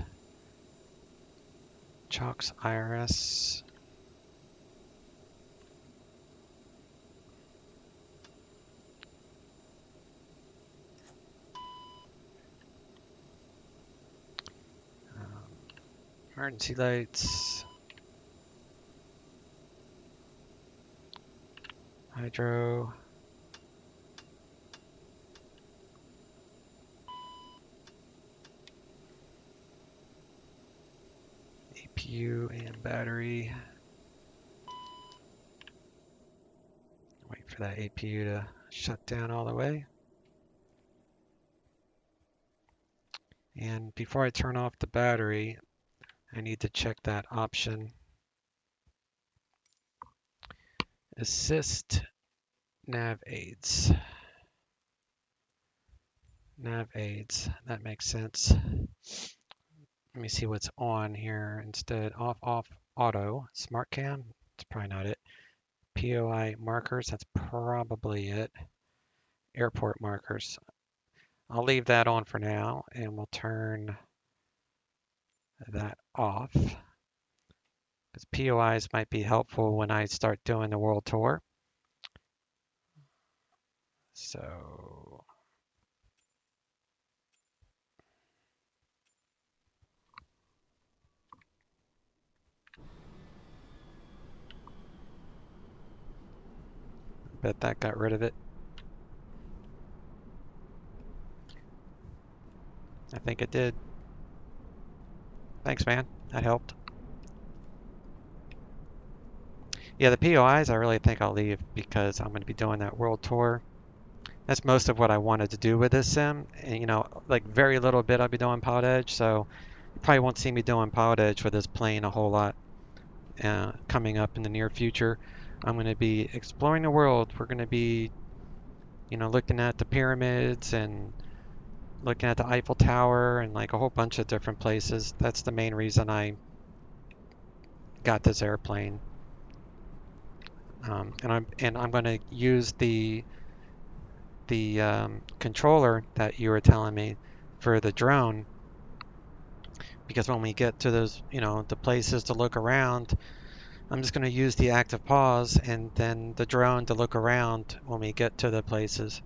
Chalks IRS. Emergency lights. Hydro. APU and battery. Wait for that APU to shut down all the way. And before I turn off the battery, I need to check that option. Assist nav aids. Nav aids. That makes sense. Let me see what's on here instead. Off, off, auto. Smart cam. It's probably not it. POI markers. That's probably it. Airport markers. I'll leave that on for now, and we'll turn that off. Because POIs might be helpful when I start doing the world tour. So bet that got rid of it. I think it did. Thanks, man. That helped. Yeah, the POIs I really think I'll leave because I'm going to be doing that world tour. That's most of what I wanted to do with this sim. And, you know, like very little bit I'll be doing PilotEdge, so you probably won't see me doing PilotEdge with this plane a whole lot coming up in the near future. I'm going to be exploring the world. We're going to be, you know, looking at the pyramids and looking at the Eiffel Tower and like a whole bunch of different places. That's the main reason I got this airplane. And I'm going to use the controller that you were telling me for the drone, because when we get to those, you know, the places to look around, I'm just going to use the active pause and then the drone to look around when we get to the places.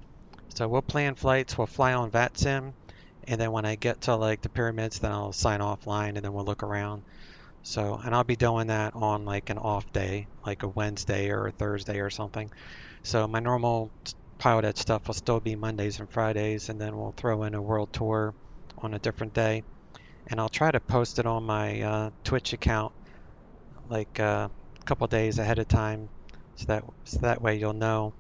So we'll plan flights, we'll fly on VATSIM, and then when I get to like the pyramids, then I'll sign offline and then we'll look around. So, and I'll be doing that on like an off day, like a Wednesday or a Thursday or something. So my normal PilotEdge stuff will still be Mondays and Fridays, and then we'll throw in a world tour on a different day. And I'll try to post it on my Twitch account like a couple days ahead of time, so that way you'll know.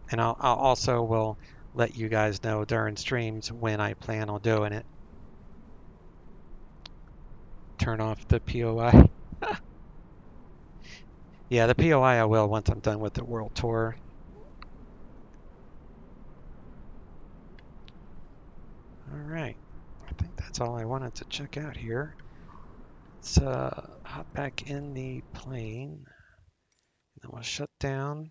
And I'll also will let you guys know during streams when I plan on doing it. Turn off the POI. Yeah, the POI I will once I'm done with the world tour. All right, I think that's all I wanted to check out here. Let's hop back in the plane. Then we'll shut down.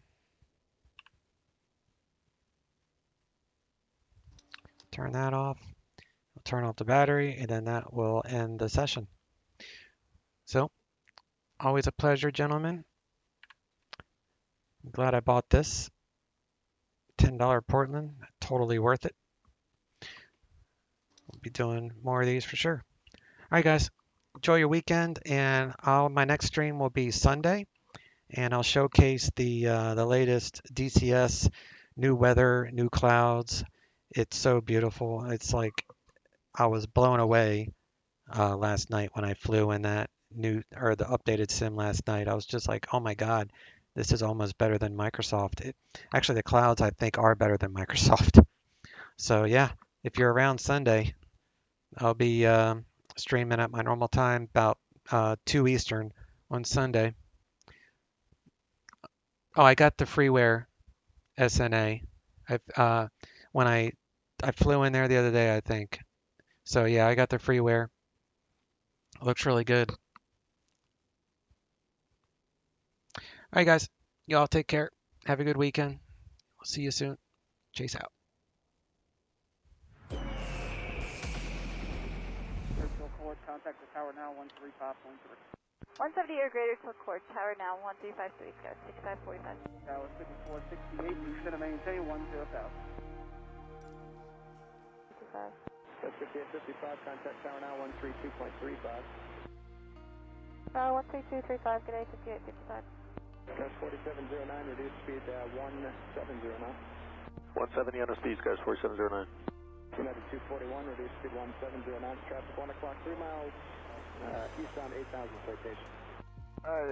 Turn that off. We'll turn off the battery, and then that will end the session. So, always a pleasure, gentlemen. I'm glad I bought this. $10 Portland, totally worth it. We'll be doing more of these for sure. All right, guys, enjoy your weekend, and my next stream will be Sunday, and I'll showcase the latest DCS, new weather, new clouds. It's so beautiful. It's like I was blown away last night when I flew in that the updated sim last night. I was just like, oh my God, this is almost better than Microsoft. Actually, the clouds I think are better than Microsoft. So yeah, if you're around Sunday, I'll be streaming at my normal time, about 2 Eastern on Sunday. Oh, I got the freeware SNA. When I flew in there the other day, I think. So yeah, I got the freeware. It looks really good. All right, guys. Y'all take care. Have a good weekend. We'll see you soon. Chase out. Contact the tower now, 135.3. 170 or greater to record. Tower now, 1353, Sky 6545. Tower 6468, descend and maintain 10,000. 55. That's 5855, contact tower now, 132.35. 13235, good day, 5855. That's 4709, reduce speed 1709. 170 on the speed, guys, 4709. United 241, reduce speed 1709, traffic 1 o'clock, 3 miles, eastbound 8000 citation.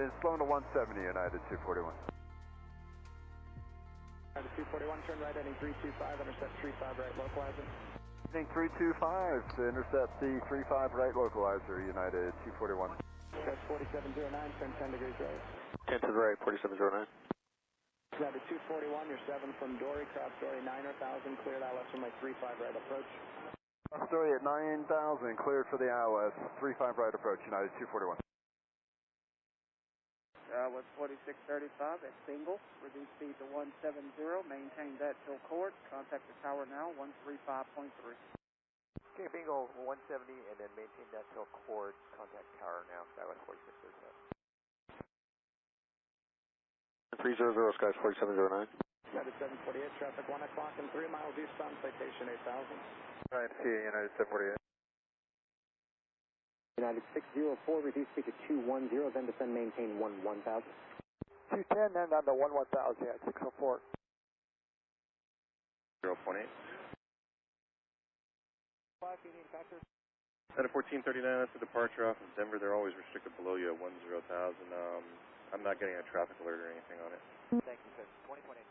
It's slowing to 170, United 241. United 241, turn right heading 325, intercept 35 right localizer. Heading 325 to intercept the 35 right localizer, United 241. That's 4709, turn 10 degrees right. 10 to the right, 4709. United 241, you're 7 from Dory, cross Dory 9,000, cleared ILS runway 35 right approach. Story at 9,000, cleared for the ILS, 35 right approach, United 241. Was 4635 at single, reduce speed to 170, maintain that till court, contact the tower now, 135.3. Okay, bingo, 170, and then maintain that till court, contact tower now, Skywest 4637. 300, Skies 4709. United 748, traffic 1 o'clock and 3 miles eastbound, citation 8,000. Right, see you, United 748. United 604, reduce speed to 210, then descend, maintain 11000. 210, then down to 11000, yeah, 604. 0.8. 5 Union factor. At a 1439, that's a departure off of Denver. They're always restricted below you at 10,000. I'm not getting a traffic alert or anything on it. Thank you, sir. 2020.